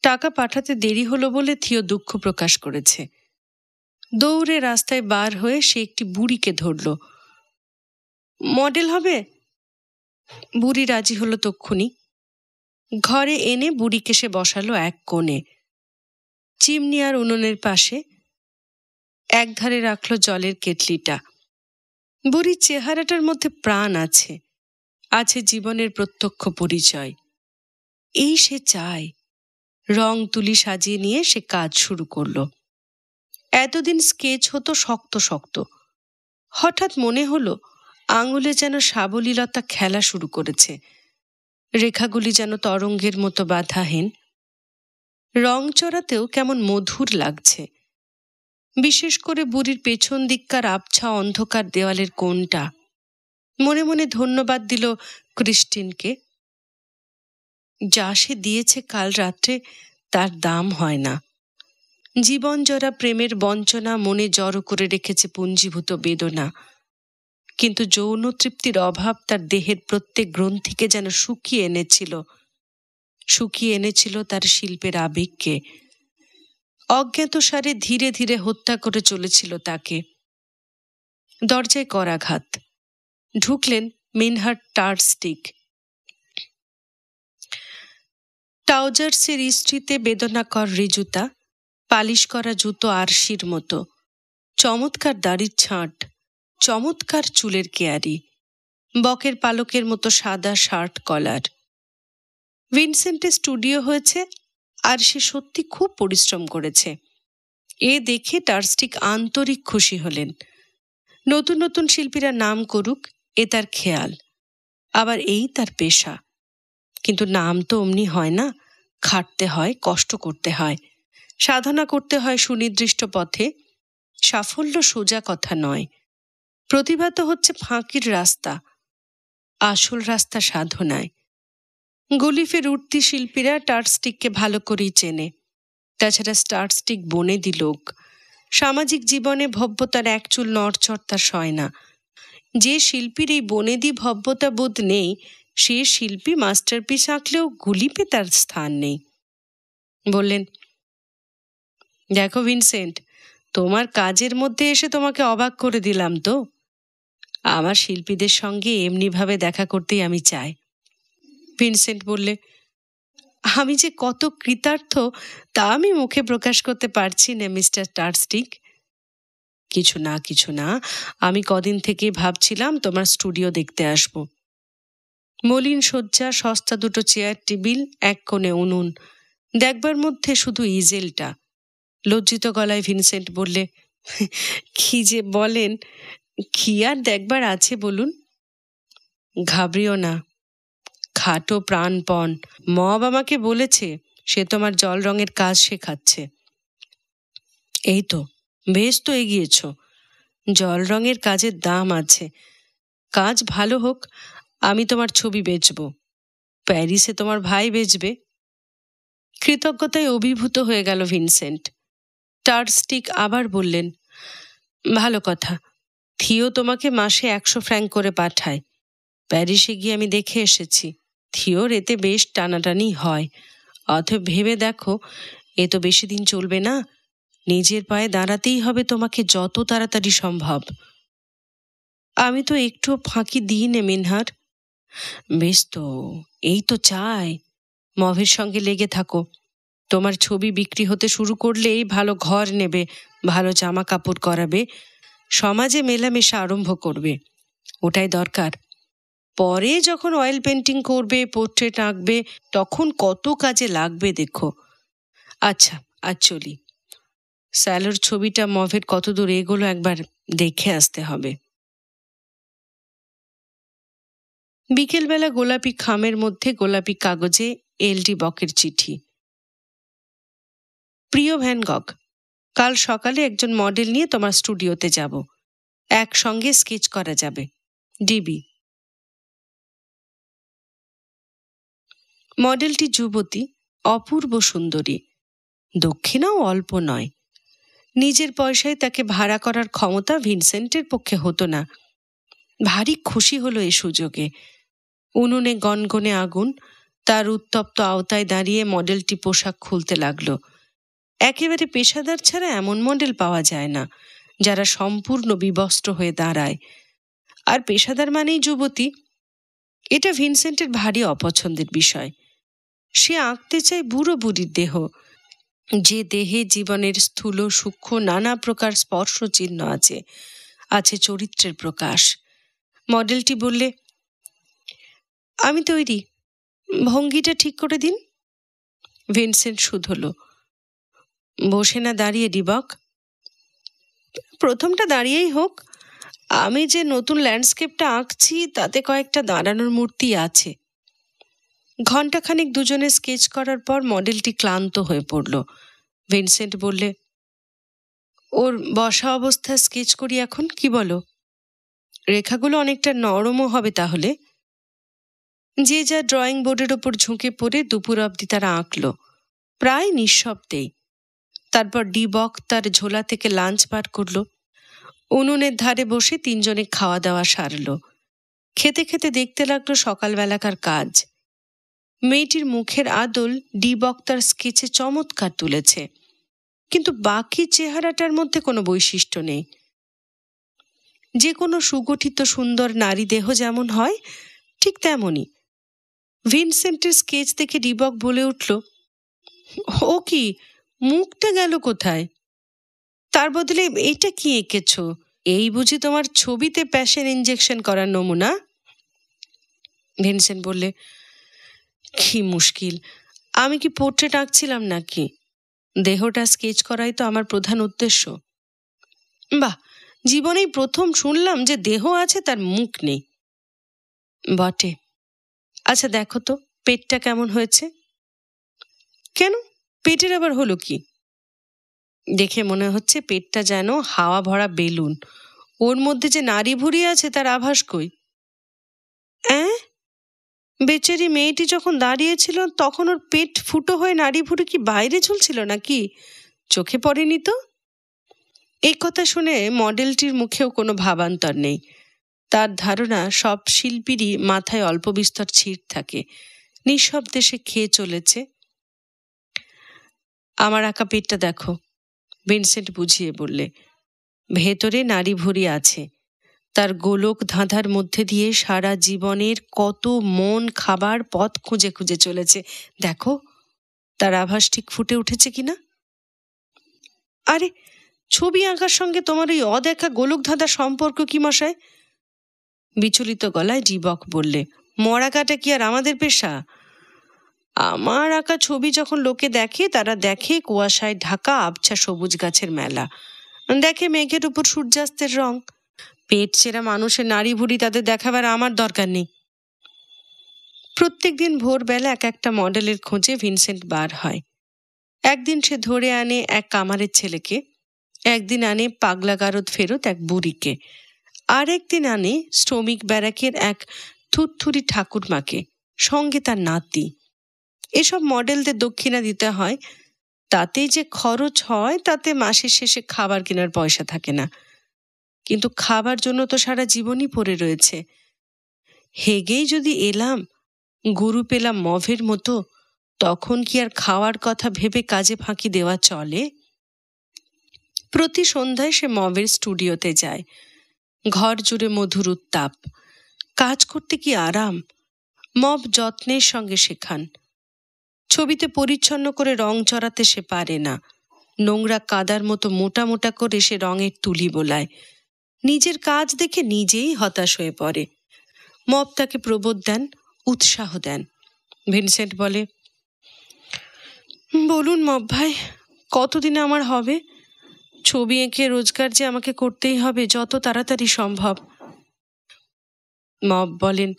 টাকা পাঠাতে দেরি হলো বলে থিও দুঃখ প্রকাশ করেছে। দৌড়ে রাস্তায় বার হয়ে সে একটি বুড়িকে ধরল। মডেল হবে? বুড়ি রাজি হলো তক্ষুনি। ঘরে এনে বুড়িকে সে বসালো এক কোণে, চিমনি আর উনুনের পাশে। একধারে রাখলো জলের কেটলিটা। বুড়ির চেহারাটার মধ্যে প্রাণ আছে, আছে জীবনের প্রত্যক্ষ পরিচয়। এই সে চায়। রং তুলি সাজিয়ে নিয়ে সে কাজ শুরু করলো। এতদিন স্কেচ হতো শক্ত শক্ত। হঠাৎ মনে হলো আঙুলে যেন সাবলীলতা খেলা শুরু করেছে, রেখাগুলি যেন তরঙ্গের মতো বাধাহীন। রং চড়াতেও কেমন মধুর লাগছে, বিশেষ করে বুড়ির পেছন দিককার আবছা অন্ধকার দেওয়ালের কোণটা। মনে মনে ধন্যবাদ দিল ক্রিস্টিনকে। যা সে দিয়েছে কাল রাত্রে তার দাম হয় না। জীবন জরা প্রেমের বঞ্চনা মনে জড়ো করে রেখেছে পুঞ্জীভূত বেদনা, কিন্তু যৌন তৃপ্তির অভাব তার দেহের প্রত্যেক গ্রন্থিকে যেন শুকিয়ে এনেছিল তার শিল্পের আবেগকে। অজ্ঞাতসারে ধীরে ধীরে হত্যা করে চলেছিল তাকে। দরজায় করাঘাত। ঢুকলেন মিনহার্ট টার্স্টিক। ট্রাউজার্সের ইস্ত্রিতে বেদনাকর ঋজুতা, পালিশ করা জুতো আরশির মতো, চমৎকার দাড়ির ছাঁট, চমৎকার চুলের কেয়ারি, বকের পালকের মতো সাদা শার্ট কলার। ভিনসেন্টের স্টুডিও হয়েছে আর সে সত্যি খুব পরিশ্রম করেছে। এ দেখে টার্স্টিক আন্তরিক খুশি হলেন। নতুন নতুন শিল্পীরা নাম করুক, এ তার খেয়াল। আবার এই তার পেশা। কিন্তু নাম তো অমনি হয় না, খাটতে হয়, কষ্ট করতে হয়, সাধনা করতে হয় সুনির্দিষ্ট পথে। সাফল্য সোজা কথা নয়। প্রতিভা তো হচ্ছে ফাঁকির রাস্তা, আসল রাস্তা সাধনায়। গলিফের উঠতি শিল্পীরা টার্স্টিককে ভালো করেই চেনে। তাছাড়া টার্স্টিক বনেদি লোক। সামাজিক জীবনে ভব্যতার এক চুল নড়চড় তার সয় না। যে শিল্পীর এই বনেদি ভব্যতা বোধ নেই, সে শিল্পী মাস্টারপিস আঁকলেও গুলিপে তার স্থান নেই। বললেন, দেখো ভিনসেন্ট, তোমার কাজের মধ্যে এসে তোমাকে অবাক করে দিলাম তো। আমার শিল্পীদের সঙ্গে এমনিভাবে দেখা করতেই আমি চাই। ভিনসেন্ট বললে, আমি যে কত কৃতার্থ তা আমি মুখে প্রকাশ করতে পারছি না মিস্টার টার্স্টিক। কিছু না, আমি কদিন থেকে ভাবছিলাম তোমার স্টুডিও দেখতে আসব। মলিন শয্যা, সস্তা দুটো চেয়ার টেবিল, এক কোণে উনুন, দেখবার মধ্যে শুধু ইজেলটা। লজ্জিত গলায় ভিনসেন্ট বললে, কি যে বলেন, কি আর দেখবার আছে বলুন? ঘাবড়িও না, খাটো প্রাণপণ। মব আমাকে বলেছে সে তোমার জল রঙের কাজ শেখাচ্ছে। এই তো, বেশ তো এগিয়েছ। জল রঙের কাজের দাম আছে। কাজ ভালো হোক, আমি তোমার ছবি বেচব। প্যারিসে তোমার ভাই বেচবে। কৃতজ্ঞতায় অভিভূত হয়ে গেল ভিনসেন্ট। টার্স্টিক আবার বললেন, ভালো কথা, থিও তোমাকে মাসে 100 ফ্র্যাঙ্ক করে পাঠায়। প্যারিসে গিয়ে আমি দেখে এসেছি, থিওর এতে বেশ টানাটানি হয়। অতএব ভেবে দেখো, এ তো বেশি দিন চলবে না। নিজের পায়ে দাঁড়াতেই হবে তোমাকে যত তাড়াতাড়ি সম্ভব। আমি তো একটুও ফাঁকি দিই নে মিনহার। বেশ তো, এই তো চাই। মভের সঙ্গে লেগে থাকো। তোমার ছবি বিক্রি হতে শুরু করলেই ভালো ঘর নেবে, ভালো জামা কাপড় করাবে, সমাজে মেলামেশা আরম্ভ করবে। ওটাই দরকার। পরে যখন অয়েল পেন্টিং করবে, পোর্ট্রেট আঁকবে, তখন কত কাজে লাগবে দেখো। আচ্ছা, আজ চলি। স্যালোর ছবিটা মভের কতদূর এগোলো একবার দেখে আসতে হবে। বিকেলবেলা গোলাপি খামের মধ্যে গোলাপি কাগজে এলডি বকের চিঠি। প্রিয় ভ্যান গগ, কাল সকালে একজন মডেল নিয়ে তোমার স্টুডিওতে যাব। একসঙ্গে স্কেচ করা যাবে। ডিবি। মডেলটি যুবতী, অপূর্ব সুন্দরী। দক্ষিণাও অল্প নয়। নিজের পয়সায় তাকে ভাড়া করার ক্ষমতা ভিনসেন্টের পক্ষে হতো না। ভারী খুশি হলো এ সুযোগে। উনুনে গনগনে আগুন, তার উত্তপ্ত আওতায় দাঁড়িয়ে মডেলটি পোশাক খুলতে লাগলো। একেবারে পেশাদার ছাড়া এমন মডেল পাওয়া যায় না যারা সম্পূর্ণ বিবস্ত্র হয়ে দাঁড়ায়। আর পেশাদার মানেই যুবতী, এটা ভিনসেন্টের ভারী অপছন্দের বিষয়। সে আঁকতে চায় বুড়ো বুড়ির দেহ, যে দেহে জীবনের স্থূল সূক্ষ্ম নানা প্রকার স্পর্শ চিহ্ন আছে, আছে চরিত্রের প্রকাশ। মডেলটি বললে, আমি তৈরি, ভঙ্গিটা ঠিক করে দিন। ভিনসেন্ট শুধল, বসে না দাঁড়িয়ে ডিবক? প্রথমটা দাঁড়িয়েই হোক। আমি যে নতুন ল্যান্ডস্কেপটা আঁকছি তাতে কয়েকটা দাঁড়ানোর মূর্তি আছে। ঘণ্টাখানেক দুজনে স্কেচ করার পর মডেলটি ক্লান্ত হয়ে পড়ল। ভিনসেন্ট বললে, ওর বসা অবস্থা স্কেচ করি এখন, কি বলো? রেখাগুলো অনেকটা নরমও হবে তাহলে। যে যা ড্রয়িং বোর্ডের ওপর ঝুঁকে পড়ে দুপুর অবধি তারা আঁকল, প্রায় নিঃশব্দেই। তারপর ডিবক তার ঝোলা থেকে লাঞ্চ বার করল। উনুনের ধারে বসে তিনজনে খাওয়া দাওয়া সারল। খেতে খেতে দেখতে লাগলো সকালবেলাকার কাজ। মেয়েটির মুখের আদল ডিবক তার স্কেচে চমৎকার তুলেছে, কিন্তু বাকি চেহারাটার মধ্যে কোনো বৈশিষ্ট্য নেই। যে কোনো সুগঠিত সুন্দর নারী দেহ যেমন হয় ঠিক তেমনই। ভিনসেন্টের স্কেচ দেখে ডিবক বলে উঠল, ও কি, মুখটা গেল কোথায়? তার বদলে এইটা কি এঁকেছ? এই বুঝি তোমার ছবিতে প্যাশন ইনজেকশন করার নমুনা? ভিনসেন্ট বললে, কি মুশকিল, আমি কি পোর্ট্রেট আঁকছিলাম নাকি? দেহটা স্কেচ করাই তো আমার প্রধান উদ্দেশ্য। বাহ, জীবনেই প্রথম শুনলাম যে দেহ আছে তার মুখ নেই। বটে। আচ্ছা দেখো তো পেটটা কেমন হয়েছে? কেন, পেটের আবার হলো কি? দেখে মনে হচ্ছে পেটটা যেন হাওয়া ভরা বেলুন, ওর মধ্যে যে নাড়ি ভুড়ি আছে তার আভাস কই? বেচারি মেয়েটি যখন দাঁড়িয়েছিল তখন ওর পেট ফুটো হয়ে নাড়ি ভুড়ি কি বাইরে ঝুলছিল নাকি? চোখে পড়েনি তো? এই কথা শুনে মডেলটির মুখেও কোনো ভাবান্তর নেই। তার ধারণা সব শিল্পীরই মাথায় অল্প বিস্তর ছিট থাকে। নিঃশব্দে সে খেয়ে চলেছে। আমার আঁকা পেটটা দেখো, ভিনসেন্ট বুঝিয়ে বললে। ভেতরে নাড়ি ভুড়ি আছে। তার গোলক ধাঁধার মধ্যে দিয়ে সারা জীবনের কত মন খাবার পথ খুঁজে খুঁজে চলেছে। দেখো তার আভাস ঠিক ফুটে উঠেছে কিনা? আরে, ছবি আঁকার সঙ্গে তোমার ওই অদেখা গোলক ধাঁধার সম্পর্ক কি মশাই? বিচলিত গলায় ডিবক বললে, মরা কাটা কি আর আমাদের পেশা? আমার আঁকা ছবি যখন লোকে দেখে, তারা দেখে কুয়াশায় ঢাকা আবছা সবুজ গাছের মেলা, দেখে মেঘের উপর সূর্যাস্তের রং। পেট চেরা মানুষের নাড়ি ভুড়ি তাদের দেখাবার আমার দরকার নেই। প্রত্যেক দিন ভোরবেলা এক একটা মডেলের খোঁজে ভিনসেন্ট বার হয়। একদিন সে ধরে আনে এক কামারের ছেলেকে, একদিন আনে পাগলা গারদ ফেরত এক বুড়িকে, আর একদিন আনে শ্রমিক ব্যারাকের এক থুরথুরি ঠাকুরমাকে, সঙ্গে তার নাতি। এসব মডেলদের দক্ষিণা দিতে হয়। তাতে যে খরচ হয় তাতে মাসের শেষে খাবার কেনার পয়সা থাকে না। কিন্তু খাবার জন্য তো সারা জীবনই পড়ে রয়েছে। হেগেই যদি এলাম, গুরু পেলাম মভের মতো, তখন কি আর খাওয়ার কথা ভেবে কাজে ফাঁকি দেওয়া চলে? প্রতি সন্ধ্যায় সে মভের স্টুডিওতে যায়। ঘর জুড়ে মধুর উত্তাপ। কাজ করতে কি আরাম! মভ যত্নের সঙ্গে শেখান। ছবিতে পরিচ্ছন্ন করে রং চড়াতে সে পারে না। নোংরা কাদার মতো মোটা মোটা করে সে রঙের তুলি বোলায়। নিজের কাজ দেখে নিজেই হতাশ হয়ে পড়ে। মব তাকে প্রবোধ দেন, উৎসাহ দেন। ভিনসেন্ট বলে, বলুন মব ভাই, কতদিনে আমার হবে? ছবি এঁকে রোজগার যে আমাকে করতেই হবে, যত তাড়াতাড়ি সম্ভব। মব বলেন,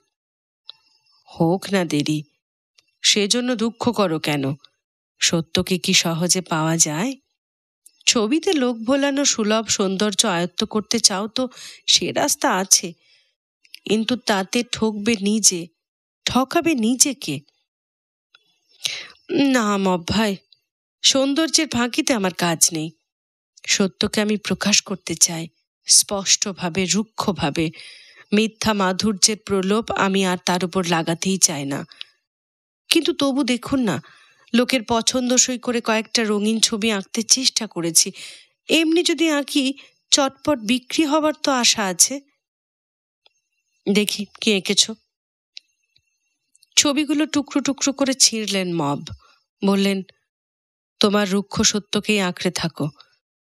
হোক না দেরি, সেজন্য দুঃখ করো কেন? সত্যকে কি সহজে পাওয়া যায়? ছবিতে লোক ভোলানো সুলভ সৌন্দর্য আয়ত্ত করতে চাও তো সে রাস্তা আছে, কিন্তু তাতে ঠকবে নিজে, ঠকাবে নিজেকে। না মব ভাই, সৌন্দর্যের ফাঁকিতে আমার কাজ নেই। সত্যকে আমি প্রকাশ করতে চাই, স্পষ্টভাবে, রুক্ষভাবে। মিথ্যা মাধুর্যের প্রলোভ আমি আর তার উপর লাগাতেই চাই না। কিন্তু তবু দেখুন না, লোকের পছন্দসই করে কয়েকটা রঙিন ছবি আঁকতে চেষ্টা করেছি। এমনি যদি আঁকি, চটপট বিক্রি হবার তো আশা আছে। দেখি কি এঁকেছ। ছবিগুলো টুকরো টুকরো করে ছিঁড়লেন মব। বললেন, তোমার রুক্ষ সত্যকেই আঁকড়ে থাকো।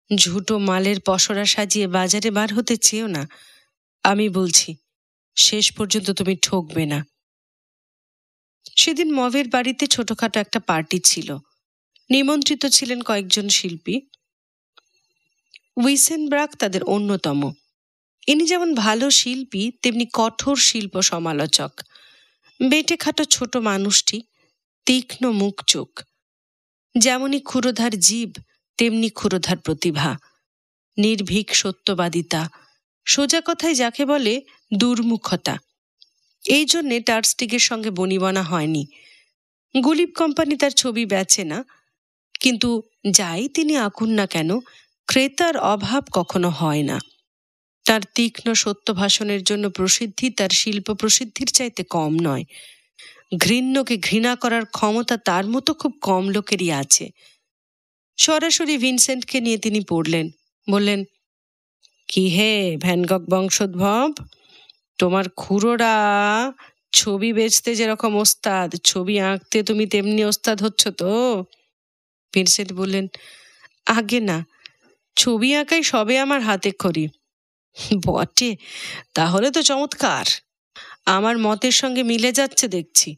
ঝুটো মালের পসরা সাজিয়ে বাজারে বার হতে চেয়েও না। আমি বলছি, শেষ পর্যন্ত তুমি ঠকবে না। সেদিন মবের বাড়িতে ছোটখাটো একটা পার্টি ছিল। নিমন্ত্রিত ছিলেন কয়েকজন শিল্পী। উইসেনব্রাক তাদের অন্যতম। ইনি যেমন ভালো শিল্পী, তেমনি কঠোর শিল্প সমালোচক। বেটে খাটো ছোট মানুষটি, তীক্ষ্ণ মুখ চোখ। যেমনই ক্ষুরোধার জীব, তেমনি ক্ষুরোধার প্রতিভা। নির্ভীক সত্যবাদিতা, সোজা কথায় যাকে বলে দুর্মুখতা। এই জন্যে টার্স্টিগের সঙ্গে বনিবনা হয়নি। গুলিব কোম্পানি তার ছবি বেচে না, কিন্তু যাই তিনি আঁকুন না কেন, ক্রেতার অভাব কখনো হয় না। তার তীক্ষ্ণ সত্য ভাষণের জন্য প্রসিদ্ধি তার শিল্প প্রসিদ্ধির চাইতে কম নয়। ঘৃণ্যকে ঘৃণা করার ক্ষমতা তার মতো খুব কম লোকেরই আছে। সরাসরি ভিনসেন্টকে নিয়ে তিনি পড়লেন। বললেন, কি হে ভ্যান গগ বংশোদ্ভব, তোমার খুড়োরা ছবি বেচতে যেরকম ওস্তাদ, ছবি আঁকতে তুমি তেমনি ওস্তাদ হচ্ছ তো? ভিনসেন্ট বললেন, আগে না, ছবি আঁকাই সবে আমার হাতে খড়ি। বটে, তাহলে তো চমৎকার। আমার মতের সঙ্গে মিলে যাচ্ছে দেখছি।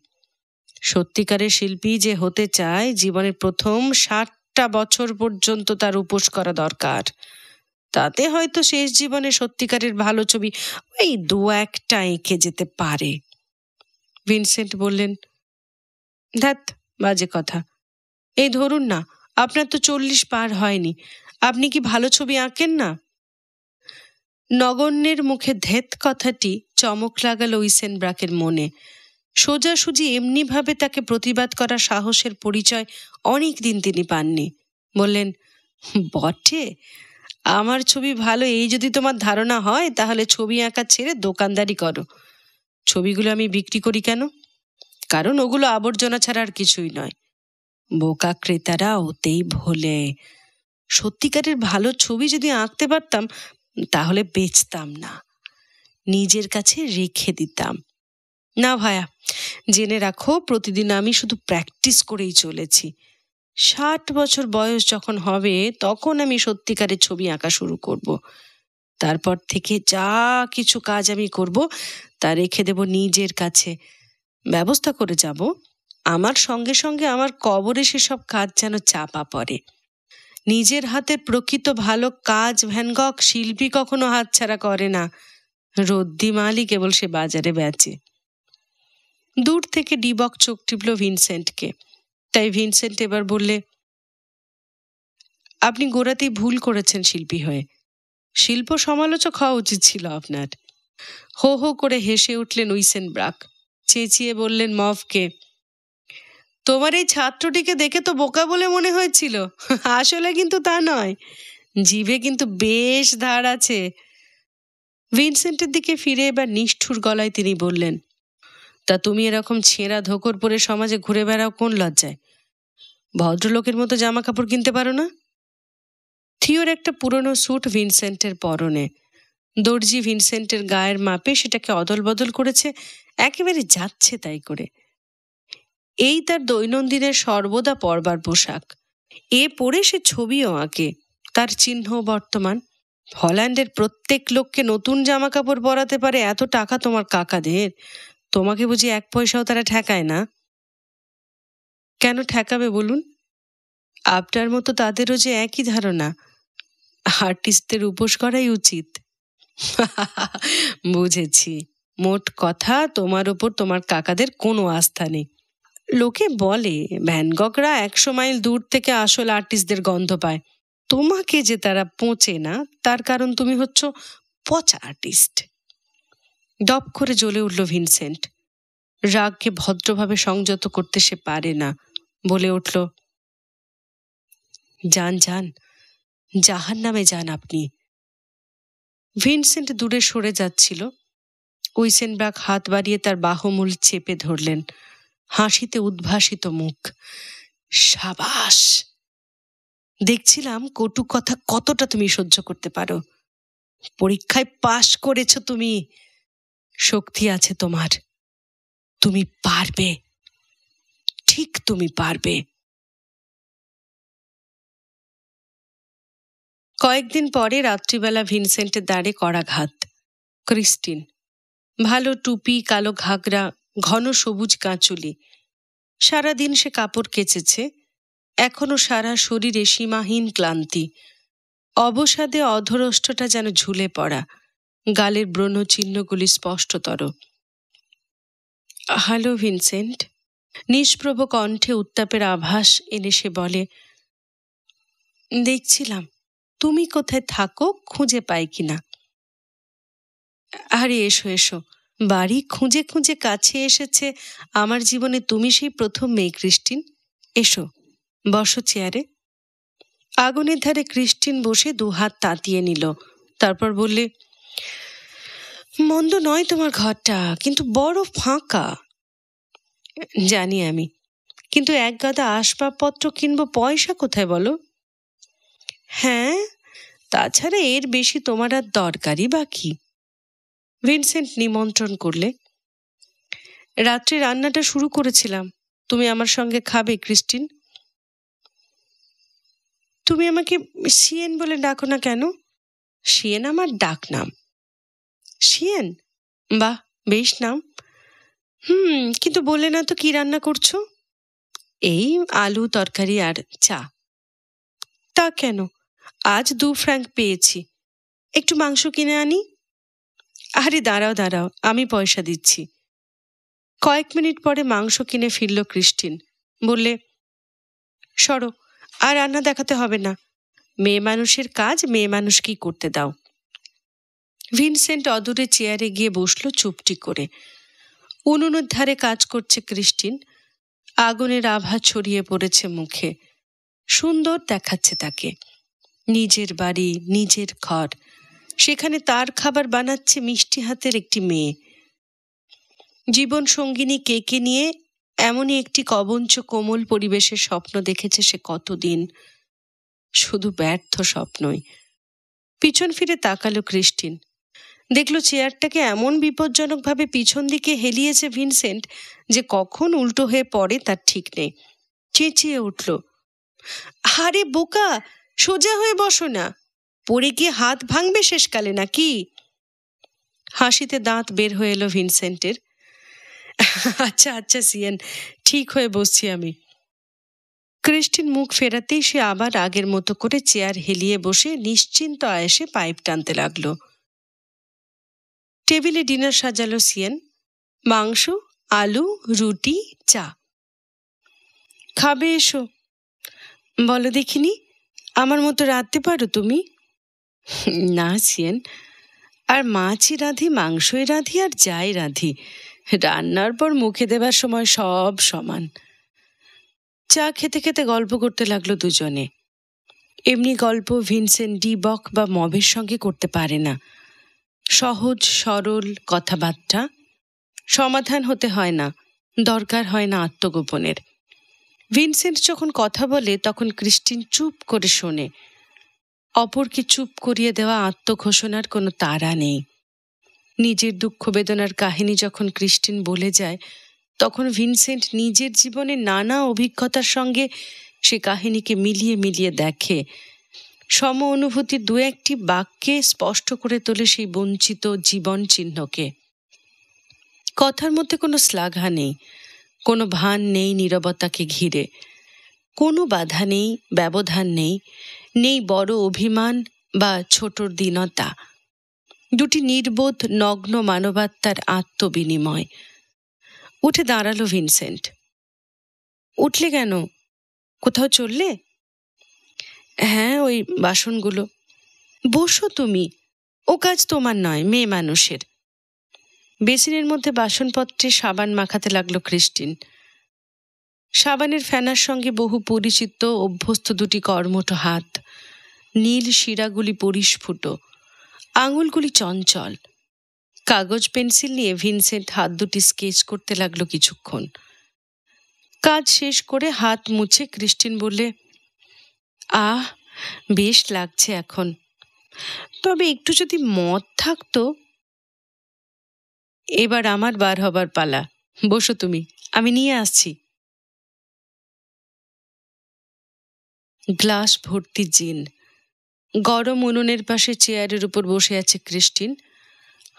সত্যিকারের শিল্পী যে হতে চায়, জীবনের প্রথম 60টা বছর পর্যন্ত তার উপোস করা দরকার। তাতে হয়তো শেষ জীবনে সত্যিকারের ভালো ছবি ওই 2-1টা এঁকে যেতে পারে। ভিনসেন্ট বললেন, ধ্যাৎ, বাজে কথা। এই ধরুন না, আপনার তো 40 পার হয়নি, আপনি কি ভালো ছবি আঁকেন না? নগণ্যের মুখে ধেত কথাটি চমক লাগাল উইসেনব্রাকের মনে। সোজাসুজি এমনিভাবে তাকে প্রতিবাদ করা সাহসের পরিচয় অনেক দিন তিনি পাননি। বললেন, বটে, আমার ছবি ভালো এই যদি তোমার ধারণা হয়, তাহলে ছবি আঁকা ছেড়ে দোকানদারি করো। ছবিগুলো আমি বিক্রি করি কেন? কারণ ওগুলো আবর্জনা ছাড়া আর কিছুই নয়। বোকা ক্রেতারা ওতেই ভোলে। সত্যিকারের ভালো ছবি যদি আঁকতে পারতাম, তাহলে বেচতাম না, নিজের কাছে রেখে দিতাম। না ভায়া, জেনে রাখো, প্রতিদিন আমি শুধু প্র্যাকটিস করেই চলেছি। 60 বছর বয়স যখন হবে, তখন আমি সত্যিকারের ছবি আঁকা শুরু করব। তারপর থেকে যা কিছু কাজ আমি করব, তা রেখে দেব নিজের কাছে। ব্যবস্থা করে যাব, আমার সঙ্গে সঙ্গে আমার কবরে সেসব কাজ যেন চাপা পড়ে। নিজের হাতের প্রকৃত ভালো কাজ ভ্যান গগ শিল্পী কখনো হাতছাড়া করে না। রদ্দি মালই কেবল সে বাজারে বেচে। দূর থেকে ডিবক চোখ টিপল ভিনসেন্টকে। তাই ভিনসেন্ট এবার বললে, আপনি গোড়াতেই ভুল করেছেন শিল্পী হয়ে। শিল্প সমালোচক হওয়া উচিত ছিল আপনার। হো হো করে হেসে উঠলেন উইসেনব্রাক। চেঁচিয়ে বললেন মভকে, তোমার এই ছাত্রটিকে দেখে তো বোকা বলে মনে হয়েছিল, আসলে কিন্তু তা নয়। জিভে কিন্তু বেশ ধার আছে। ভিনসেন্টের দিকে ফিরে এবার নিষ্ঠুর গলায় তিনি বললেন, তা তুমি এরকম ছেঁড়া ধোকর পরে সমাজে ঘুরে বেড়াও কোন লজ্জায়? ভদ্রলোকের মতো জামা কাপড় কিনতে পারো না? থিওর একটা পুরনো স্যুট ভিনসেন্টের পরনে। দর্জি ভিনসেন্টের গায়ের মাপে সেটাকে অদল বদল করেছে, একেবারে যাচ্ছে তাই করে। এই তার দৈনন্দিনের সর্বদা পরবার পোশাক। এ পরে সে ছবিও আঁকে, তার চিহ্ন বর্তমান। হল্যান্ডের প্রত্যেক লোককে নতুন জামা কাপড় পরাতে পারে এত টাকা তোমার কাকাদের। তোমাকে বুঝি 1 পয়সাও তারা ঠেকায় না? কেন ঠেকাবে বলুন? আপনার মতো তাদেরও যে একই ধারণা, আর্টিস্টদের উপোস করাই উচিত। বুঝেছি, মোট কথা তোমার উপর তোমার কাকাদের কোনো আস্থা নেই। লোকে বলে ভ্যান গগরা 100 মাইল দূর থেকে আসল আর্টিস্টদের গন্ধ পায়। তোমাকে যে তারা পৌঁছে না, তার কারণ তুমি হচ্ছ পচা আর্টিস্ট। দপ করে জ্বলে উঠল ভিনসেন্ট। রাগকে ভদ্রভাবে সংযত করতে সে পারে না। বলে উঠল, যান যান, জাহান্নামে যান আপনি। ভিনসেন্ট দূরে সরে যাচ্ছিল। উইসেনব্রাক হাত বাড়িয়ে তার বাহুমূল চেপে ধরলেন। হাসিতে উদ্ভাসিত মুখ। সাবাস! দেখছিলাম কটু কথা কতটা তুমি সহ্য করতে পারো। পরীক্ষায় পাশ করেছ তুমি। শক্তি আছে তোমার। তুমি পারবে, ঠিক তুমি পারবে। কয়েকদিন পরে রাত্রিবেলা ভিনসেন্টের দ্বারে করাঘাত। ক্রিস্টিন, ভালো টুপি, কালো ঘাগরা, ঘন সবুজ কাঁচুলি। সারাদিন সে কাপড় কেচেছে, এখনো সারা শরীরে সীমাহীন ক্লান্তি। অবসাদে অধরষ্ঠটা যেন ঝুলে পড়া, গালের ব্রণচিহ্নগুলি স্পষ্টতর। Hello Vincent. নিষ্প্রভ কণ্ঠে উত্তাপের আভাস এনে সে বলে, দেখছিলাম তুমি কোথায় থাকো, খুঁজে পাই কিনা। আরে এসো এসো, বাড়ি খুঁজে খুঁজে কাছে এসেছে আমার জীবনে তুমি সেই প্রথম মেয়ে ক্রিস্টিন। এসো, বসো চেয়ারে। আগুনের ধারে ক্রিস্টিন বসে দুহাত তাতিয়ে নিল, তারপর বললে, মন্দ নয় তোমার ঘরটা, কিন্তু বড় ফাঁকা। জানি আমি, কিন্তু এক গাদা আসবাবপত্র কিনবো, পয়সা কোথায় বলো? হ্যাঁ, তাছাড়া এর বেশি তোমার আর দরকারই বাকি। ভিনসেন্ট নিমন্ত্রণ করলে। রাত্রে রান্নাটা শুরু করেছিলাম, তুমি আমার সঙ্গে খাবে ক্রিস্টিন? তুমি আমাকে সিয়েন বলে ডাকো না কেন? সিয়েন আমার ডাক নাম। সিয়েন? বাহ, বেশ নাম। কিন্তু বললে না তো কি রান্না করছো? এই আলু তরকারি আর চা। তা কেন? আজ 2 ফ্র্যাঙ্ক পেয়েছি, একটু মাংস কিনে আনি। আরে দাঁড়াও দাঁড়াও, আমি পয়সা দিচ্ছি। কয়েক মিনিট পরে মাংস কিনে ফিরল ক্রিস্টিন। বললে, সরো, আর রান্না দেখাতে হবে না। মেয়ে মানুষের কাজ মেয়ে মানুষকেই করতে দাও। ভিনসেন্ট অদূরে চেয়ারে গিয়ে বসল চুপটি করে। উনুনের ধারে কাজ করছে ক্রিস্টিন। আগুনের আভা ছড়িয়ে পড়েছে মুখে। সুন্দর দেখাচ্ছে তাকে। নিজের বাড়ি, নিজের ঘর, সেখানে তার খাবার বানাচ্ছে মিষ্টি হাতের একটি মেয়ে। জীবন সঙ্গিনী কেকে নিয়ে এমনই একটি কবঞ্চ কোমল পরিবেশের স্বপ্ন দেখেছে সে কতদিন। শুধু ব্যর্থ স্বপ্নই। পিছন ফিরে তাকালো ক্রিস্টিন। দেখল চেয়ারটাকে এমন বিপজ্জনকভাবে পিছন দিকে হেলিয়েছে ভিনসেন্ট যে কখন উল্টো হয়ে পড়ে তার ঠিক নেই। চেঁচিয়ে উঠল, আরে বোকা, সোজা হয়ে বসো না, পড়ে গিয়ে হাত ভাঙবে শেষকালে নাকি? হাসিতে দাঁত বের হয়ে এলো ভিনসেন্টের। আচ্ছা আচ্ছা সিয়েন, ঠিক হয়ে বসছি আমি। ক্রিস্টিন মুখ ফেরাতেই সে আবার আগের মতো করে চেয়ার হেলিয়ে বসে নিশ্চিন্ত আয়েসে পাইপ টানতে লাগলো। টেবিলে ডিনার সাজালো সিয়েন। মাংস, আলু, রুটি, চা। খাবে এসো। বলো দেখিনি, আমার মতো রাঁধতে পারো তুমি? না সিয়েন, আর মাছই রাঁধি, মাংসই রাঁধি, আর যাই রাঁধি, রান্নার পর মুখে দেবার সময় সব সমান। চা খেতে খেতে গল্প করতে লাগলো দুজনে। এমনি গল্প ভিনসেন্ট ডিবক বা মবের সঙ্গে করতে পারে না। সহজ সরল কথাবার্তা, সমাধান হতে হয় না, দরকার হয় না আত্মগোপনের। ভিনসেন্ট যখন কথা বলে তখন ক্রিস্টিন চুপ করে শোনে। অপরকে চুপ করিয়ে দেওয়া আত্মঘোষণার কোনো তাড়া নেই। নিজের দুঃখ বেদনার কাহিনী যখন ক্রিস্টিন বলে যায়, তখন ভিনসেন্ট নিজের জীবনে নানা অভিজ্ঞতার সঙ্গে সে কাহিনীকে মিলিয়ে মিলিয়ে দেখে। সম অনুভূতির 2-1টি বাক্যে স্পষ্ট করে তোলে সেই বঞ্চিত জীবন চিহ্নকে। কথার মধ্যে কোনো শ্লাঘা নেই, কোনো ভান নেই নীরবতাকে ঘিরে, কোনো বাধা নেই, ব্যবধান নেই, নেই বড় অভিমান বা ছোটর দীনতা। দুটি নির্বোধ নগ্ন মানবাত্মার আত্মবিনিময়। উঠে দাঁড়ালো ভিনসেন্ট। উঠলে কেন? কোথাও চললে? হ্যাঁ, ওই বাসনগুলো। বসো তুমি, ও কাজ তোমার নয়, মেয়ে মানুষের। বেসিনের মধ্যে বাসনপত্রে সাবান মাখাতে লাগলো ক্রিস্টিন। সাবানের ফেনার সঙ্গে বহু পরিচিত অভ্যস্ত দুটি কর্মঠ হাত। নীল শিরাগুলি পরিস্ফুট, আঙুলগুলি চঞ্চল। কাগজ পেন্সিল নিয়ে ভিনসেন্ট হাত দুটি স্কেচ করতে লাগলো কিছুক্ষণ। কাজ শেষ করে হাত মুছে ক্রিস্টিন বললে, আহ, বেশ লাগছে এখন, তবে একটু যদি মদ থাকতো। এবার আমার বার হবার পালা, বসো তুমি, আমি নিয়ে আসছি। গ্লাস ভর্তি জিন। গরম উনুনের পাশে চেয়ারের উপর বসে আছে ক্রিস্টিন,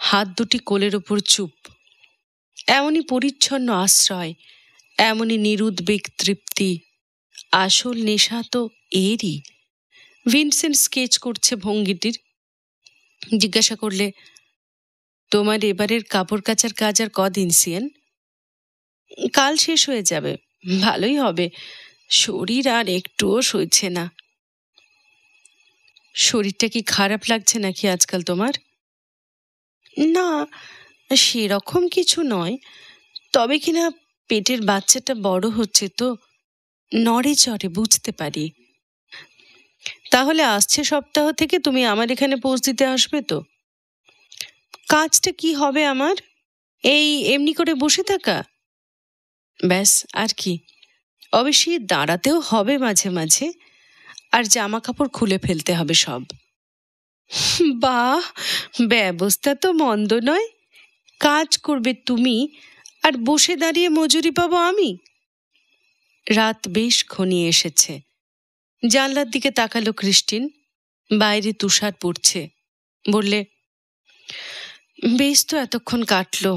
হাত দুটি কোলের উপর চুপ। এমনই পরিচ্ছন্ন আশ্রয়, এমনই নিরুদ্বেগ তৃপ্তি, আসল নেশা তো এরই। ভিনসেন্ট স্কেচ করছে ভঙ্গিটির। জিজ্ঞাসা করলে, তোমার এবারের কাপড় কাচার কাজ আর কদিন সিয়েন? কাল শেষ হয়ে যাবে। ভালোই হবে, শরীর আর একটুও সইছে না। শরীরটা কি খারাপ লাগছে নাকি আজকাল তোমার? না, সেরকম কিছু নয়, তবে কিনা পেটের বাচ্চাটা বড় হচ্ছে তো, নড়ে চড়ে বুঝতে পারি। তাহলে আসছে সপ্তাহ থেকে তুমি আমার এখানে পোজ দিতে আসবে তো? কাজটা কি হবে আমার? এই এমনি করে বসে থাকা? ব্যাস, আর কি। অবশ্যই দাঁড়াতেও হবে মাঝে মাঝে, আর জামা কাপড় খুলে ফেলতে হবে সব। বাহ, ব্যবস্থা তো মন্দ নয়। কাজ করবে তুমি, আর বসে দাঁড়িয়ে মজুরি পাবো আমি। রাত বেশ ঘনিয়ে এসেছে। জানলার দিকে তাকালো ক্রিস্টিন। বাইরে তুষার পড়ছে। বললে, বেশ তো এতক্ষণ কাটলো,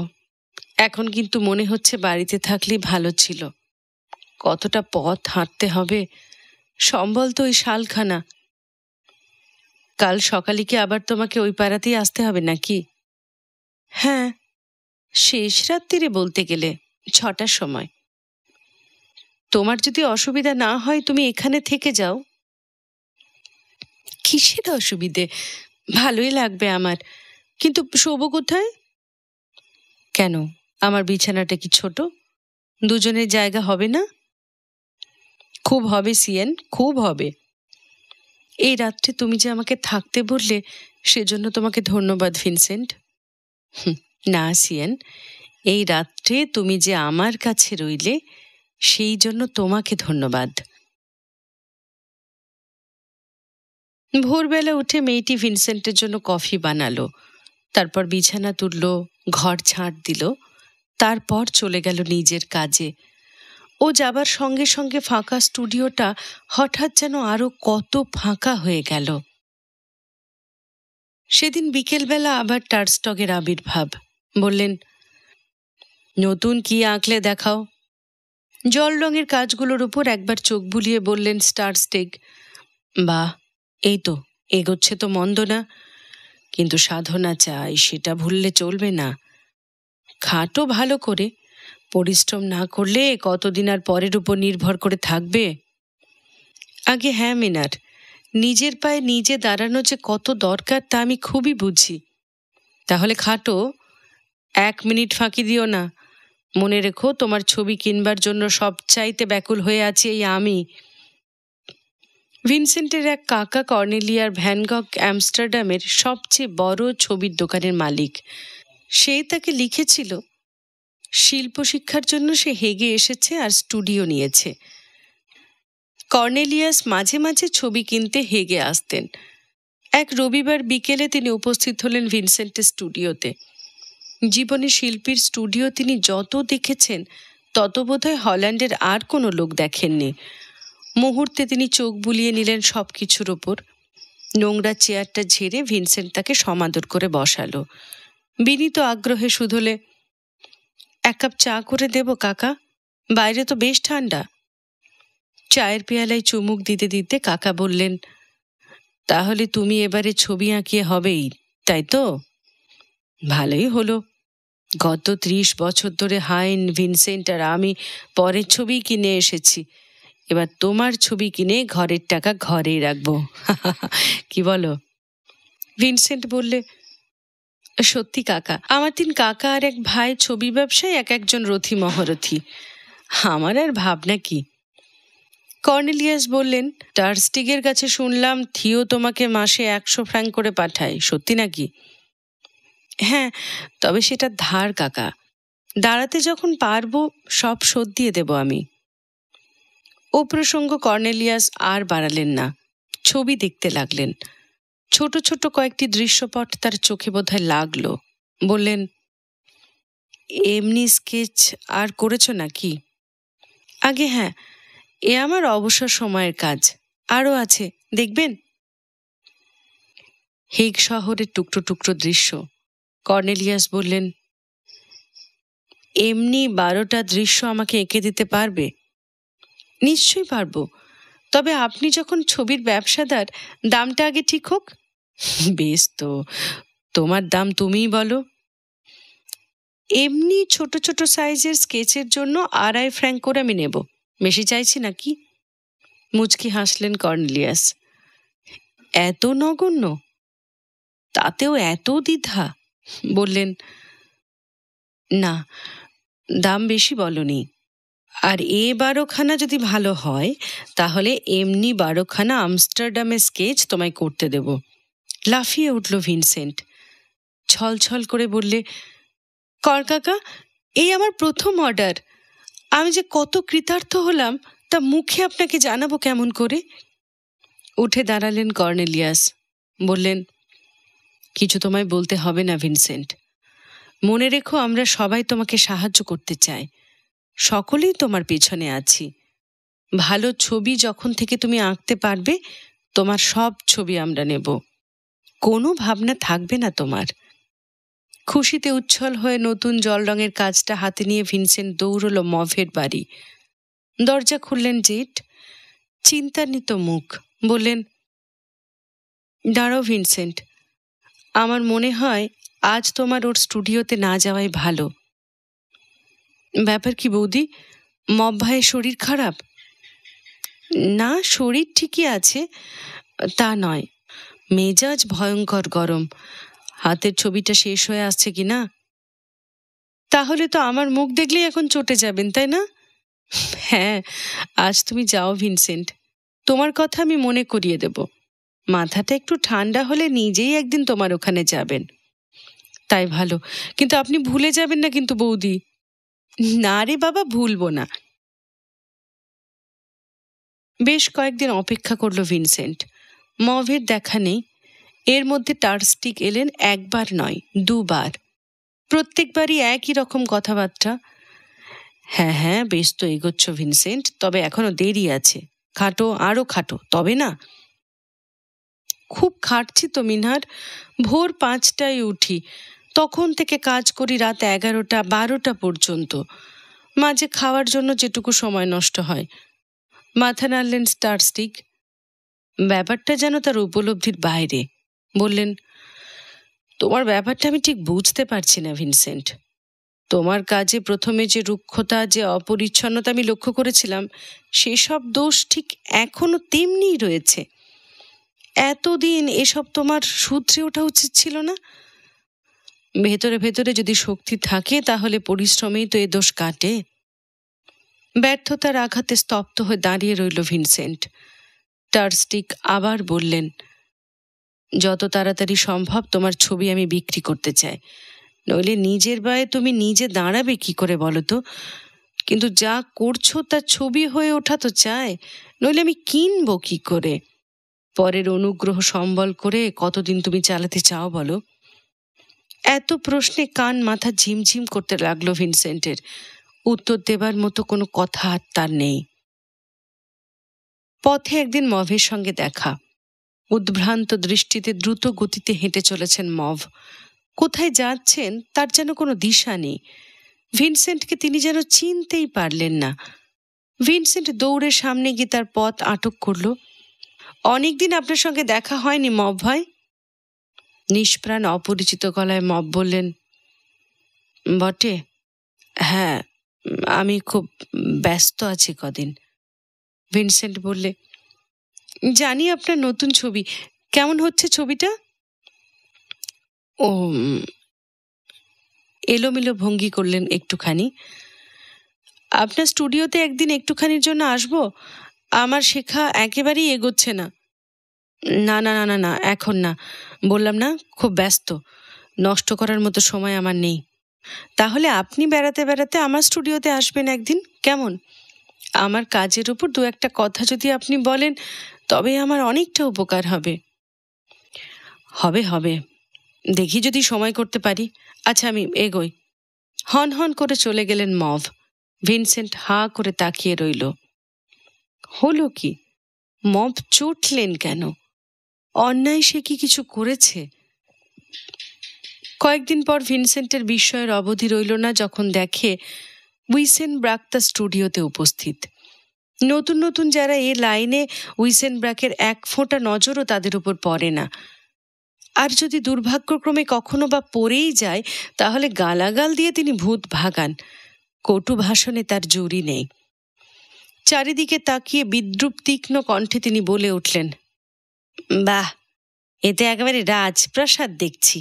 এখন কিন্তু মনে হচ্ছে বাড়িতে থাকলেই ভালো ছিল। কতটা পথ হাঁটতে হবে, সম্বল তো ওই শালখানা। কাল সকালে কি আবার তোমাকে ওই পাড়াতেই আসতে হবে নাকি? হ্যাঁ, শেষ রাত্রিরে বলতে গেলে 6টার সময়। তোমার যদি অসুবিধা না হয় তুমি এখানে থেকে যাও। কিসের অসুবিধে? ভালোই লাগবে আমার, কিন্তু শোবো কোথায়? কেন, আমার বিছানাটা কি ছোট? দুজনের জায়গা হবে না? খুব হবে সিয়েন, খুব হবে। এই রাত্রে তুমি যে আমাকে থাকতে বললে, সেজন্য তোমাকে ধন্যবাদ ভিনসেন্ট। না সিয়েন, এই রাত্রে তুমি যে আমার কাছে রইলে, সেই জন্য তোমাকে ধন্যবাদ। ভোরবেলা উঠে মেয়েটি ভিনসেন্টের জন্য কফি বানালো, তারপর বিছানা তুলল, ঘর ঝাঁট দিল, তারপর চলে গেল নিজের কাজে। ও যাবার সঙ্গে সঙ্গে ফাঁকা স্টুডিওটা হঠাৎ যেন আরো কত ফাঁকা হয়ে গেল। সেদিন বিকেলবেলা আবার টার্স্টগের আবির্ভাব। বললেন, নতুন কি আঁকলে দেখাও। জল রঙের কাজগুলোর উপর একবার চোখ বুলিয়ে বললেন স্টারস্টেগ, বাহ, এই তো এগোচ্ছে তো মন্দ না, কিন্তু সাধনা চাই, সেটা ভুললে চলবে না। খাটো ভালো করে, পরিশ্রম না করলে কতদিন আর পরের উপর নির্ভর করে থাকবে? আগে হ্যাঁ মিনার, নিজের পায়ে নিজে দাঁড়ানো যে কত দরকার তা আমি খুবই বুঝি। তাহলে খাটো, 1 মিনিট ফাঁকি দিও না। মনে রেখো, তোমার ছবি কিনবার জন্য সবচাইতে ব্যাকুল হয়ে আছি এই আমি। ভিনসেন্টের এক কাকা কর্নেলিয়ার ভ্যান গগ অ্যামস্টারডামের সবচেয়ে বড় ছবির দোকানের মালিক। সে তাকে লিখেছিল, শিল্প শিক্ষার জন্য সে হেগে এসেছে আর স্টুডিও নিয়েছে। কর্নেলিয়াস মাঝে মাঝে ছবি কিনতে হেগে আসতেন। এক রবিবার বিকেলে তিনি উপস্থিত হলেন ভিনসেন্টের স্টুডিওতে। জীবনে শিল্পীর স্টুডিও তিনি যত দেখেছেন, তত বোধহয় হল্যান্ডের আর কোনো লোক দেখেননি। মুহূর্তে তিনি চোখ বুলিয়ে নিলেন সব কিছুর ওপর। নোংরা চেয়ারটা ঝেড়ে ভিনসেন্ট তাকে সমাদর করে বসালো। বিনীত আগ্রহে শুধলে, 1 কাপ চা করে দেব কাকা? বাইরে তো বেশ ঠান্ডা। চায়ের পেয়ালায় চুমুক দিতে দিতে কাকা বললেন, তাহলে তুমি এবারে ছবি আঁকিয়ে হবেই, তাই তো? ভালোই হলো। গত 30 বছর ধরে হাইন, ভিনসেন্ট আর আমি পরের ছবি কিনে এসেছি। এবার তোমার ছবি কিনে ঘরের টাকা ঘরেই রাখবো। কি বলো? ভিনসেন্ট বললে, সত্যি কাকা, আমার 3 কাকা আর এক ভাই ছবি ব্যবসায় এক একজন রথী মহারথী। আমার আর ভাবনা কি। কর্নেলিয়াস বললেন, টার্স্টিগের কাছে শুনলাম থিও তোমাকে মাসে 100 ফ্র্যাঙ্ক করে পাঠায়, সত্যি নাকি? হ্যাঁ, তবে সেটা ধার কাকা। দাঁড়াতে যখন পারবো সব শোধ দিয়ে দেব আমি। ও প্রসঙ্গ কর্নেলিয়াস আর বাড়ালেন না, ছবি দেখতে লাগলেন। ছোট ছোট কয়েকটি দৃশ্যপট তার চোখে বোধহয় লাগলো। বললেন, এমনি স্কেচ আর করেছ নাকি? আগে হ্যাঁ, এ আমার অবসর সময়ের কাজ, আরও আছে, দেখবেন। হেগ শহরের টুকরো টুকরো দৃশ্য। কর্নেলিয়াস বললেন, এমনি 12টা দৃশ্য আমাকে এঁকে দিতে পারবে? নিশ্চয়ই পারবো, তবে আপনি যখন ছবির ব্যবসাদার, দামটা আগে ঠিক হোক। বেশ তো, তোমার দাম তুমিই বলো। এমনি ছোট ছোট সাইজের স্কেচের জন্য 2.5 ফ্র্যাঙ্ক করে আমি নেব, বেশি চাইছি নাকি? মুচকি হাসলেন কর্নেলিয়াস। এত নগণ্য, তাতেও এত দ্বিধা? বললেন, না, দাম বেশি বলনি। আর 12খানা যদি ভালো হয়, তাহলে এমনি 12খানা আমস্টারডামের স্কেচ তোমায় করতে দেব। লাফিয়ে উঠল ভিনসেন্ট। ছলছল করে বললে, কর কাকা, এই আমার প্রথম অর্ডার। আমি যে কত কৃতার্থ হলাম তা মুখে আপনাকে জানাবো কেমন করে? উঠে দাঁড়ালেন কর্নেলিয়াস। বললেন, কিছু তোমায় বলতে হবে না ভিনসেন্ট। মনে রেখো, আমরা সবাই তোমাকে সাহায্য করতে চাই, সকলেই তোমার পেছনে আছি। ভালো ছবি যখন থেকে তুমি আঁকতে পারবে, তোমার সব ছবি আমরা নেব, কোনো ভাবনা থাকবে না তোমার। খুশিতে উচ্ছল হয়ে নতুন জল রঙের কাজটা হাতে নিয়ে ভিনসেন্ট দৌড়ল মভের বাড়ি। দরজা খুললেন জেট, চিন্তান্বিত মুখ। বললেন, দাঁড়াও ভিনসেন্ট, আমার মনে হয় আজ তোমার ওর স্টুডিওতে না যাওয়াই ভালো। ব্যাপার কি বৌদি, মব ভাইয়ের শরীর খারাপ? না, শরীর ঠিকই আছে, তা নয়, মেজাজ ভয়ঙ্কর গরম। হাতের ছবিটা শেষ হয়ে আসছে কি না? তাহলে তো আমার মুখ দেখলেই এখন চটে যাবেন, তাই না? হ্যাঁ, আজ তুমি যাও ভিনসেন্ট, তোমার কথা আমি মনে করিয়ে দেব। মাথাটা একটু ঠান্ডা হলে নিজেই একদিন তোমার ওখানে যাবেন। তাই ভালো, কিন্তু আপনি ভুলে যাবেন না কিন্তু বৌদি। না রে বাবা, ভুলবো না। বেশ কয়েকদিন অপেক্ষা করল ভিনসেন্ট। মভের দেখা নেই। এর মধ্যে টার্স্টিক এলেন একবার নয়, 2বার। প্রত্যেকবারই একই রকম কথাবার্তা। হ্যাঁ হ্যাঁ, বেশ তো এগোচ্ছ ভিনসেন্ট, তবে এখনো দেরি আছে, খাটো, আরো খাটো, তবে না। খুব খাটছি তো মিনহার, ভোর 5টায় উঠি, তখন থেকে কাজ করি রাত 11টা 12টা পর্যন্ত, মাঝে খাওয়ার জন্য যেটুকু সময় নষ্ট হয়। মাথা নাড়লেন টার্স্টিক। ব্যাপারটা যেন তার উপলব্ধির বাইরে। বললেন, তোমার ব্যাপারটা আমি ঠিক বুঝতে পারছি না ভিনসেন্ট। তোমার কাজে প্রথমে যে রুক্ষতা, যে অপরিচ্ছন্নতা আমি লক্ষ্য করেছিলাম, সেসব দোষ ঠিক এখনো তেমনিই রয়েছে। এতদিন এসব তোমার শুধরে ওঠা উচিত ছিল না? ভেতরে ভেতরে যদি শক্তি থাকে, তাহলে পরিশ্রমেই তো এ দোষ কাটে। ব্যর্থতার আঘাতে স্তব্ধ হয়ে দাঁড়িয়ে রইল ভিনসেন্ট। টার্স্টিক আবার বললেন, যত তাড়াতাড়ি সম্ভব তোমার ছবি আমি বিক্রি করতে চাই, নইলে নিজের পায়ে তুমি নিজে দাঁড়াবে কি করে বলো তো? কিন্তু যা করছো তার ছবি হয়ে ওঠা তো চাই, নইলে আমি কিনবো কি করে? পরের অনুগ্রহ সম্বল করে কতদিন তুমি চালাতে চাও বলো? এত প্রশ্নে কান মাথা ঝিমঝিম করতে লাগলো ভিনসেন্টের। উত্তর দেবার মতো কোনো কথা আর তার নেই। পথে একদিন মভের সঙ্গে দেখা। উদ্ভ্রান্ত দৃষ্টিতে দ্রুত গতিতে হেঁটে চলেছেন মভ। কোথায় যাচ্ছেন তার যেন কোনো দিশা নেই। ভিনসেন্টকে তিনি যেন চিনতেই পারলেন না। ভিনসেন্ট দৌড়ে সামনে গিয়ে তার পথ আটক করল। অনেকদিন আপনার সঙ্গে দেখা হয়নি মভ ভাই। নিষ্প্রাণ অপরিচিত গলায় মভ বললেন, বটে, হ্যাঁ, আমি খুব ব্যস্ত আছি কদিন। ভিনসেন্ট বললে, জানি আপনার নতুন ছবি, কেমন হচ্ছে ছবিটা? ও, এলোমেলো ভঙ্গি করলেন একটুখানি। আপনার স্টুডিওতে একদিন একটুখানির জন্য আসবো, আমার শেখা একেবারেই এগোচ্ছে না। না না না না না, এখন না, বললাম না খুব ব্যস্ত, নষ্ট করার মতো সময় আমার নেই। তাহলে আপনি বেড়াতে বেড়াতে আমার স্টুডিওতে আসবেন একদিন, কেমন? আমার কাজের উপর দু একটা কথা যদি আপনি বলেন তবে আমার অনেকটা উপকার হবে। হবে হবে, দেখি যদি সময় করতে পারি। আচ্ছা, আমি এগোই। হন হন করে চলে গেলেন মভ। ভিনসেন্ট হাঁ করে তাকিয়ে রইল। হলো কি? মভ চটলেন কেন? অন্যায় সে কি কিছু করেছে? কয়েকদিন পর ভিনসেন্টের বিস্ময়ের অবধি রইল না যখন দেখে উইসেনব্রাক তার স্টুডিওতে উপস্থিত। নতুন নতুন যারা এ লাইনে, উইসেনব্রাকের এক ফোঁটা নজরও তাদের উপর পড়ে না। আর যদি দুর্ভাগ্যক্রমে কখনো বা পড়েই যায়, তাহলে গালাগাল দিয়ে তিনি ভূত ভাগান। কটু ভাষণে তার জুরি নেই। চারিদিকে তাকিয়ে বিদ্রুপ তীক্ষ্ণ কণ্ঠে তিনি বলে উঠলেন, বাহ, এতে একেবারে রাজপ্রাসাদ দেখছি।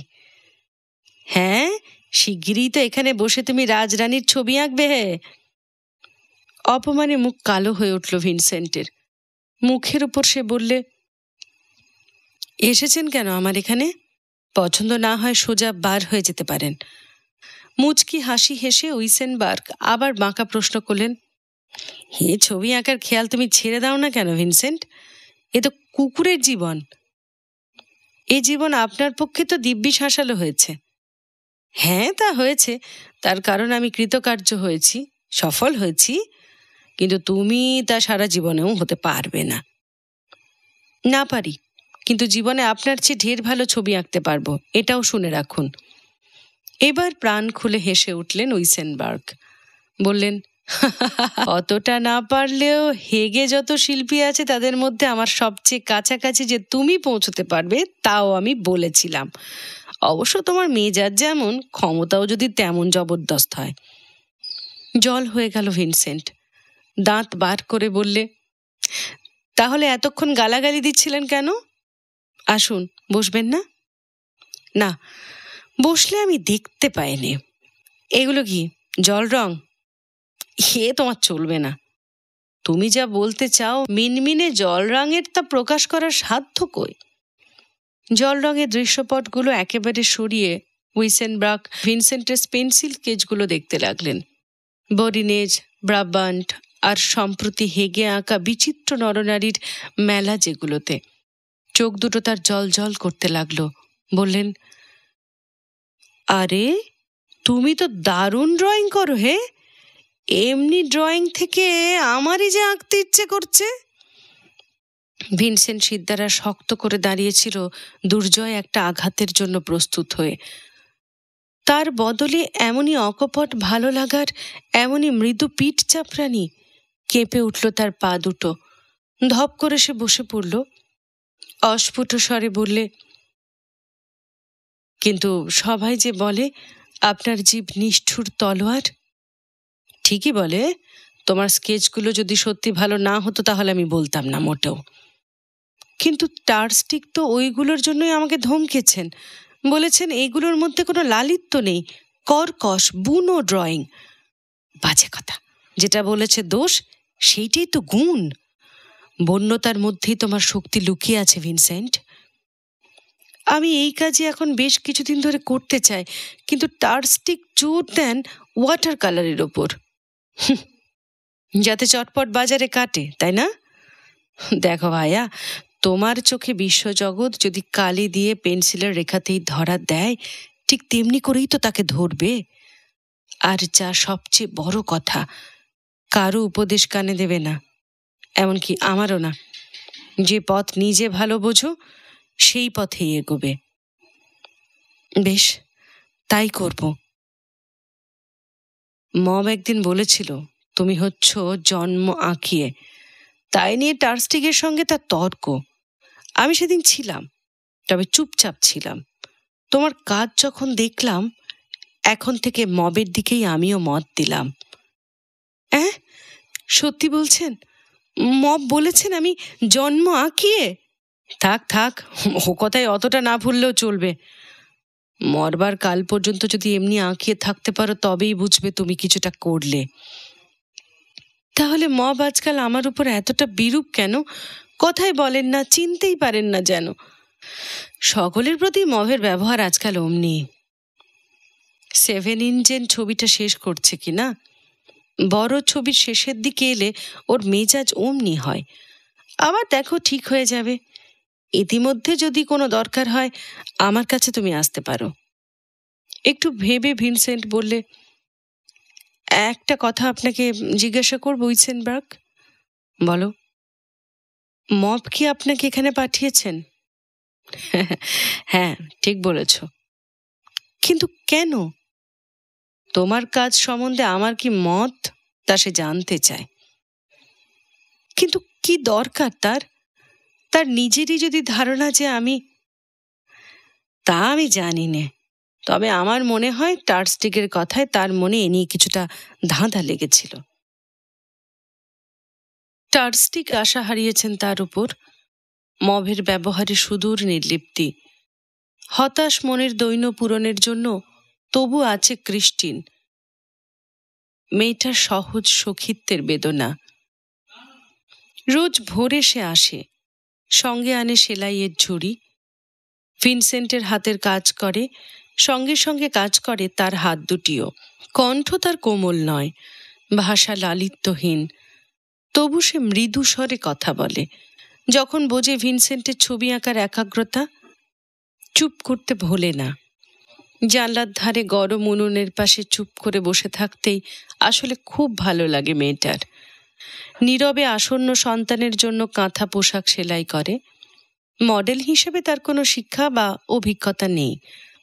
হ্যাঁ, শিগগিরই তো এখানে বসে তুমি রাজরানীর ছবি আঁকবে। হে, অপমানে মুখ কালো হয়ে উঠল ভিনসেন্টের। মুখের উপর সে বললে, এসেছেন কেন আমার এখানে? পছন্দ না হয় সোজা বার হয়ে যেতে পারেন। মুচকি হাসি হেসে উইসেনবার্গ আবার বাঁকা প্রশ্ন করলেন, হে, ছবি আঁকার খেয়াল তুমি ছেড়ে দাও না কেন ভিনসেন্ট? এ তো কুকুরের জীবন। এ জীবন আপনার পক্ষে তো দিব্যি শাসালো হয়েছে। হ্যাঁ, তা হয়েছে, তার কারণ আমি কৃতকার্য হয়েছি, সফল হয়েছি, কিন্তু তুমি তা সারা জীবনেও হতে পারবে না। না পারি, কিন্তু জীবনে আপনার চেয়ে ঢের ভালো ছবি আঁকতে পারবো, এটাও শুনে রাখুন। এবার প্রাণ খুলে হেসে উঠলেন উইসেনবার্গ। বললেন, অতটা না পারলেও হেগে যত শিল্পী আছে তাদের মধ্যে আমার সবচেয়ে কাছাকাছি যে তুমি পৌঁছতে পারবে তাও আমি বলেছিলাম। অবশ্য তোমার মেজাজ যেমন, ক্ষমতাও যদি তেমন জবরদস্ত হয়। জল হয়ে গেল ভিনসেন্ট। দাঁত বার করে বললে, তাহলে এতক্ষণ গালাগালি দিচ্ছিলেন কেন? আসুন, বসবেন না? না, বসলে আমি দেখতে পাইনি। এগুলো কি জল রং? এ তোমার চলবে না। তুমি যা বলতে চাও মিনমিনে জল রঙের তা প্রকাশ করার সাধ্য কই? জল রঙের দৃশ্যপটগুলো একেবারে সরিয়ে উইসেনব্রাক ভিনসেন্টের পেন্সিল স্কেচগুলো দেখতে লাগলেন। বরিনেজ, ব্রাবান্ট আর সম্প্রতি হেগে আঁকা বিচিত্র নরনারীর মেলা যেগুলোতে। চোখ দুটো তার জল জল করতে লাগলো। বললেন, আরে, তুমি তো দারুণ ড্রয়িং করো। হে, এমনি ড্রয়িং থেকে আমারই যে আঁকতে ইচ্ছে করছে। ভিনসেন্ট সিদ্ধারা শক্ত করে দাঁড়িয়েছিল দুর্জয় একটা আঘাতের জন্য প্রস্তুত হয়ে। তার বদলে এমনই অকপট ভালো লাগার, এমনই মৃদু পিঠ চাপড়ানি। কেঁপে উঠল তার পা দুটো। ধপ করে সে বসে পড়ল। অস্ফুট স্বরে বললে, কিন্তু সবাই যে বলে আপনার জিভ নিষ্ঠুর তলোয়ার। ঠিকই বলে, তোমার স্কেচগুলো যদি সত্যি ভালো না হতো তাহলে আমি বলতাম না মোটেও। কিন্তু টার্স্টিক তো ওইগুলোর জন্যই আমাকে ধমকেছেন। বলেছেন এইগুলোর মধ্যে কোনো লালিত্য নেই, কর্কশ বুনো ড্রয়িং। বাজে কথা। যেটা বলেছে দোষ, সেইটাই তো গুণ। বন্যতার মধ্যেই তোমার শক্তি লুকিয়ে আছে ভিনসেন্ট। আমি এই কাজে এখন বেশ কিছুদিন ধরে করতে চাই, কিন্তু টার্স্টিক জোর দেন ওয়াটার কালারের ওপর, যাতে চটপট বাজারে কাটে, তাই না? দেখো ভাইয়া, তোমার চোখে বিশ্বজগৎ যদি কালি দিয়ে পেন্সিলের রেখাতেই ধরা দেয়, ঠিক তেমনি করেই তো তাকে ধরবে। আর যা সবচেয়ে বড় কথা, কারো উপদেশ কানে দেবে না, এমনকি আমারও না। যে পথ নিজে ভালো বোঝো সেই পথেই এগোবে। বেশ, তাই করব। মম একদিন বলেছিল তুমি হচ্ছ জন্ম আঁকিয়ে, তাই নিয়ে টার্স্টিকের সঙ্গে তার তর্ক। আমি সেদিন ছিলাম, তবে চুপচাপ ছিলাম। তোমার কাজ যখন দেখলাম, এখন থেকে মবের দিকেই আমিও মত দিলাম। সত্যি বলছেন? মব বলেছেন আমি জন্ম আঁকিয়ে? থাক থাক, ও কথায় অতটা না ভুললেও চলবে। মরবার কাল পর্যন্ত যদি এমনি আঁকিয়ে থাকতে পারো তবেই বুঝবে তুমি কিছুটা করলে। তাহলে মব আজকাল আমার উপর এতটা বিরূপ কেন? কথাই বলেন না, চিনতেই পারেন না যেন। সকলের প্রতি মবের ব্যবহার আজকাল অমনি। 7 ইঞ্চের ছবিটা শেষ করছে কিনা, বড় ছবির শেষের দিকে এলে ওর মেজাজ অমনি হয়। আবার দেখো ঠিক হয়ে যাবে। ইতিমধ্যে যদি কোনো দরকার হয় আমার কাছে তুমি আসতে পারো। একটু ভেবে ভিনসেন্ট বললে, একটা কথা আপনাকে জিজ্ঞাসা করব উইসেনবার্গ। বলো। মব কি আপনাকে এখানে পাঠিয়েছেন? হ্যাঁ, ঠিক বলেছ। কিন্তু কেন? তোমার কাজ সম্বন্ধে আমার কি মত তা সে জানতে চায়। কিন্তু কি দরকার তার? তার নিজেরই যদি ধারণা যে তা আমি জানি নে, তবে আমার মনে হয় টার্স্টিকের কথায় তার মনে এ নিয়ে কিছুটা ধাঁধা লেগেছিল। টার্স্টিক আশা হারিয়েছেন তার উপর, মবের ব্যবহারে সুদূর নির্লিপ্তি। হতাশ মনের দৈন্য পূরণের জন্য তবু আছে ক্রিস্টিন, মেয়েটার সহজ সখিত্বের বেদনা। রোজ ভোরে সে আসে, সঙ্গে আনে সেলাইয়ের ঝুড়ি। ভিনসেন্টের হাতের কাজ করে, সঙ্গে সঙ্গে কাজ করে তার হাত দুটিও। কণ্ঠ তার কোমল নয়, ভাষা লালিত্যহীন, তবু সে মৃদু স্বরে কথা বলে। যখন বোঝে ভিনসেন্টের ছবি আঁকার একাগ্রতা, চুপ করতে ভোলে না। জানলার ধারে গরম উনুনের পাশে চুপ করে বসে থাকতেই আসলে খুব ভালো লাগে মেয়েটার। নীরবে আসন্ন সন্তানের জন্য কাঁথা পোশাক সেলাই করে। মডেল হিসেবে তার কোনো শিক্ষা বা অভিজ্ঞতা নেই,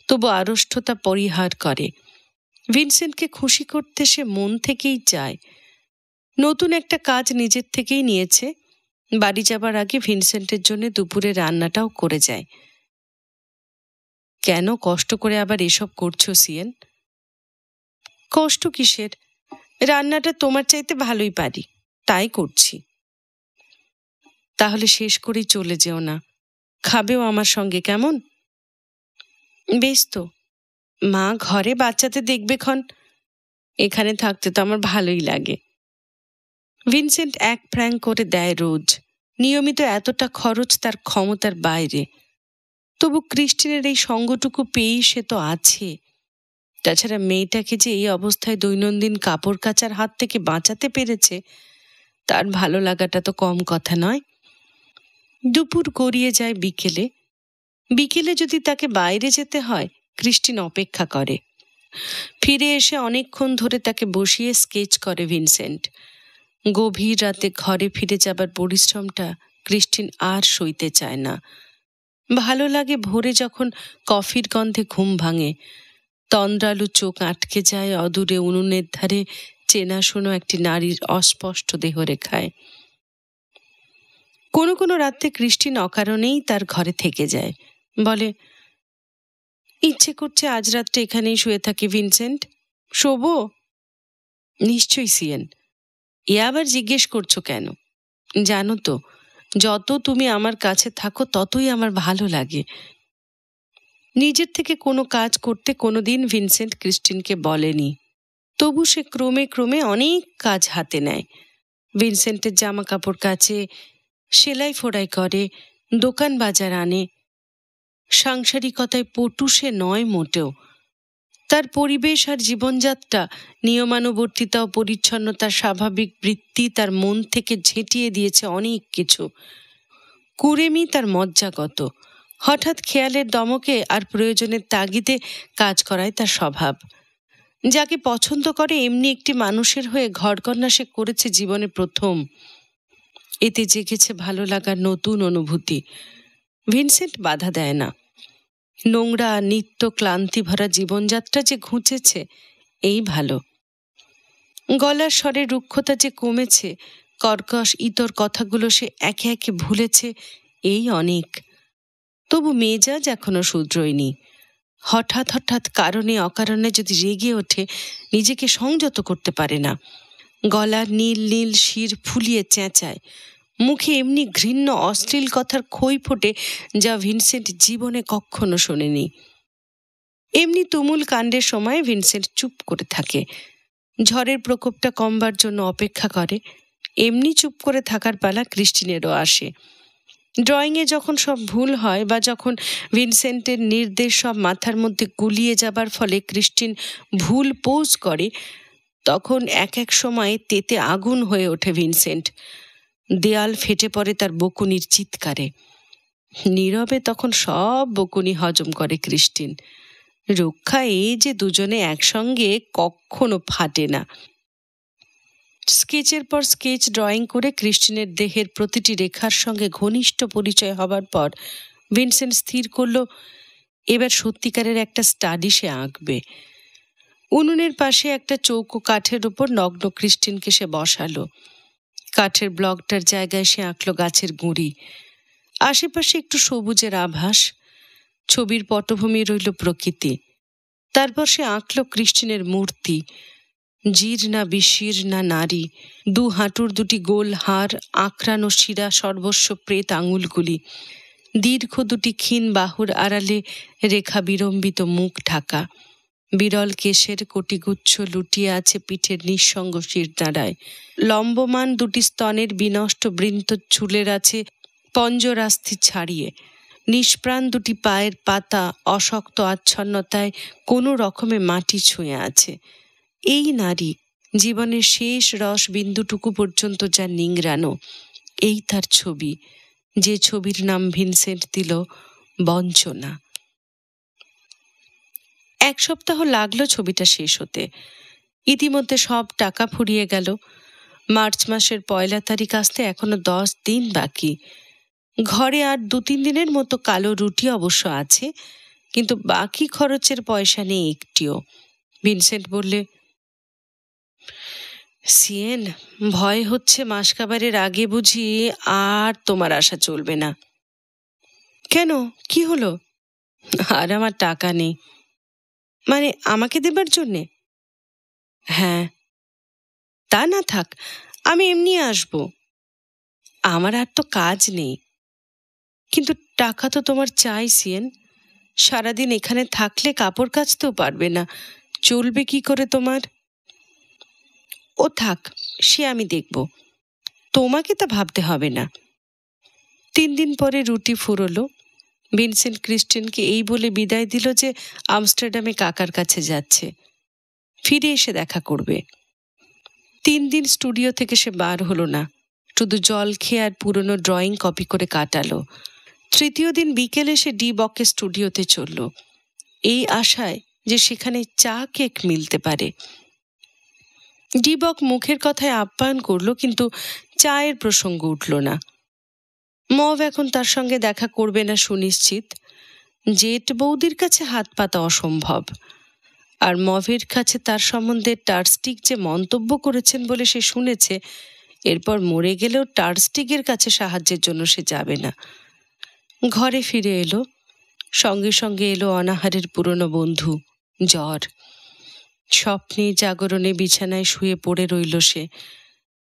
তবু আড়ষ্ঠতা পরিহার করে। ভিনসেন্টকে খুশি করতে সে মন থেকেই চায়। নতুন একটা কাজ নিজের থেকেই নিয়েছে। বাড়ি যাবার আগে ভিনসেন্টের জন্য দুপুরে রান্নাটাও করে যায়। কেন কষ্ট করে আবার এসব করছো সিয়েন? কষ্ট কিসের? রান্নাটা তোমার চাইতে ভালোই পারি, তাই করছি। তাহলে শেষ করেই চলে যেও না, খাবেও আমার সঙ্গে, কেমন? বেশ তো, মা ঘরে বাচ্চাদের দেখবে ক্ষণ, এখানে থাকতে তো আমার ভালোই লাগে। ভিনসেন্ট এক ফ্র্যাঙ্ক করে দেয় রোজ। নিয়মিত এতটা খরচ তার ক্ষমতার বাইরে, তবু ক্রিস্টিনের এই সঙ্গটুকু পেয়েই সে তো আছে। তাছাড়া মেয়েটাকে যে এই অবস্থায় দৈনন্দিন কাপড় কাচার হাত থেকে বাঁচাতে পেরেছে, তার ভালো লাগাটা তো কম কথা নয়। দুপুর গড়িয়ে যায় বিকেলে। বিকেলে যদি তাকে বাইরে যেতে হয়, ক্রিস্টিন অপেক্ষা করে। ফিরে এসে অনেকক্ষণ ধরে তাকে বসিয়ে স্কেচ করে ভিনসেন্ট। গভীর রাতে ঘরে ফিরে যাবার পরিশ্রমটা ক্রিস্টিন আর সইতে চায় না। ভালো লাগে ভোরে যখন কফির গন্ধে ঘুম ভাঙে, তন্দ্রালু চোখ আটকে যায় অদূরে উনুনের ধারে চেনাশোনো একটি নারীর অস্পষ্ট দেহরেখায়। কোনো কোনো রাত্রে ক্রিস্টিন অকারণেই তার ঘরে থেকে যায়। বলে, ইচ্ছে করছে আজ রাত্রে এখানেই শুয়ে থাকি ভিনসেন্ট, শোবো? নিশ্চয়ই সিয়েন। এ আবার জিজ্ঞেস করছো কেন? জানো তো, যত তুমি আমার কাছে থাকো ততই আমার ভালো লাগে। নিজের থেকে কোনো কাজ করতে কোনোদিন ভিনসেন্ট ক্রিস্টিনকে বলেনি, তবু সে ক্রমে ক্রমে অনেক কাজ হাতে নেয়। ভিনসেন্টের জামা কাপড় কাচে, সেলাই ফোড়াই করে, দোকান বাজার আনে। সাংসারিকতায় পটু সে নয় মোটেও। তার পরিবেশ আর জীবনযাত্রা, নিয়মানুবর্তিতা ও পরিচ্ছন্নতার স্বাভাবিক বৃত্তি তার মন থেকে ঝেঁটিয়ে দিয়েছে অনেক কিছু। কুড়েমি তার মজ্জাগত। হঠাৎ খেয়ালের দমকে আর প্রয়োজনের তাগিদে কাজ করায় তার স্বভাব। যাকে পছন্দ করে এমনি একটি মানুষের হয়ে ঘরকন্না সে করেছে জীবনে প্রথম। এতে জেগেছে ভালো লাগার নতুন অনুভূতি। ভিনসেন্ট বাধা দেয় না। নোংরা নিত্য ক্লান্তি ভরা জীবনযাত্রা যে ঘুচেছে, এই ভালো। গলার স্বরের রুক্ষতা যে কমেছে, কর্কশ ইতর কথাগুলো সে একে একে ভুলেছে, এই অনেক। তবু মেজাজ এখনো শুধরোয়নি। হঠাৎ হঠাৎ কারণে অকারণে যদি রেগে ওঠে, নিজেকে সংযত করতে পারে না। গলার নীল নীল শির ফুলিয়ে চেঁচায়। মুখে এমনি ঘৃণ্য অশ্লীল কথার খই ফোটে যা ভিনসেন্ট জীবনে কখনো শোনেনি। এমনি তুমুল কাণ্ডের সময় ভিনসেন্ট চুপ করে থাকে। ঝড়ের প্রকোপটা কমবার জন্য অপেক্ষা করে। এমনি চুপ করে থাকার পালা ক্রিস্টিনেরও আসে। ড্রয়িংয়ে যখন সব ভুল হয় বা যখন ভিনসেন্টের নির্দেশ সব মাথার মধ্যে গুলিয়ে যাবার ফলে ক্রিস্টিন ভুল পোজ করে, তখন এক এক সময় তেতে আগুন হয়ে ওঠে ভিনসেন্ট। দেয়াল ফেটে পড়ে তার বকুনির চিৎকারে। নীরবে তখন সব বকুনি হজম করে ক্রিস্টিন। রক্ষা এই যে দুজনে একসঙ্গে কখনো ফাটে না। স্কেচের পর স্কেচ ড্রয়িং করে ক্রিস্টিনের দেহের প্রতিটি রেখার সঙ্গে ঘনিষ্ঠ পরিচয় হবার পর ভিনসেন্ট স্থির করল এবার সত্যিকারের একটা স্টাডি সে আঁকবে। উনুনের পাশে একটা চৌকো কাঠের উপর নগ্ন ক্রিস্টিনকে সে বসালো। কাঠের ব্লকটার জায়গায় সে আঁকলো গাছের গুঁড়ি। আশেপাশে একটু সবুজের আভাস। ছবির পটভূমি রইল প্রকৃতি। তারপর সে আঁকল ক্রিস্টিনের মূর্তি, জীর্ণা বিশীর্ণা নারী, দু হাঁটুর দুটি গোল হাড়, আঁকড়ানো শিরা সর্বস্ব প্রেত আঙুলগুলি, দীর্ঘ দুটি ক্ষীণ বাহুর আড়ালে রেখা বিলম্বিত মুখ ঢাকা, বিরল কেশের কোটিগুচ্ছ লুটিয়ে আছে পিঠের নিঃসঙ্গ শিরদাঁড়ায়, লম্বমান দুটি স্তনের বিনষ্ট বৃন্ত চুলের আছে পঞ্জরাস্থি ছাড়িয়ে, নিষ্প্রাণ দুটি পায়ের পাতা অশক্ত আচ্ছন্নতায় কোনো রকমে মাটি ছুঁয়ে আছে। এই নারী, জীবনের শেষ রস বিন্দুটুকু পর্যন্ত যা নিংড়ানো, এই তার ছবি, যে ছবির নাম ভিনসেন্ট দিল বঞ্চনা। 1 সপ্তাহ লাগলো ছবিটা শেষ হতে। ইতিমধ্যে সব টাকা ফুরিয়ে গেল। মার্চ মাসের 1 তারিখ আসতে এখনো 10 দিন বাকি। ঘরে আর 2-3 দিনের মতো কালো রুটি অবশ্য আছে, কিন্তু বাকি খরচের পয়সা নেই একটিও। ভিনসেন্ট বললে, সিয়েন, ভয় হচ্ছে মাসকাবারের আগে বুঝি আর তোমার আশা চলবে না। কেন, কি হলো? আর আমার টাকা নেই। মানে আমাকে দেবার জন্যে? হ্যাঁ। তা না থাক, আমি এমনি আসবো। আমার আর তো কাজ নেই। কিন্তু টাকা তো তোমার চাই সিয়েন। সারাদিন এখানে থাকলে কাপড় কাচতেও পারবে না, চলবে কি করে তোমার? ও থাক, সে আমি দেখব, তোমাকে তা ভাবতে হবে না। 3 দিন পরে রুটি ফুরোলো। ভিনসেন্ট ক্রিস্টিনকে এই বলে বিদায় দিল যে আমস্টারডামে কাকার কাছে যাচ্ছে, ফিরে এসে দেখা করবে। 3 দিন স্টুডিও থেকে সে বার হলো না, শুধু জল খেয়ে আর পুরনো ড্রয়িং কপি করে কাটালো। 3য় দিন বিকেলে সে ডি বকের স্টুডিওতে চলল, এই আশায় যে সেখানে চা কেক মিলতে পারে। ডি বক মুখের কথায় আপ্যায়ন করল, কিন্তু চায়ের প্রসঙ্গ উঠল না। মভ এখন তার সঙ্গে দেখা করবে না সুনিশ্চিত। জেট বৌদির কাছে হাত পাতা অসম্ভব। আর মভের কাছে তার সম্বন্ধে টার্স্টিক যে মন্তব্য করেছেন বলে সে শুনেছে, এরপর মরে গেলেও টার্স্টিকের কাছে সাহায্যের জন্য সে যাবে না। ঘরে ফিরে এলো, সঙ্গে সঙ্গে এলো অনাহারের পুরনো বন্ধু জ্বর। স্বপ্নে জাগরণে বিছানায় শুয়ে পড়ে রইল সে।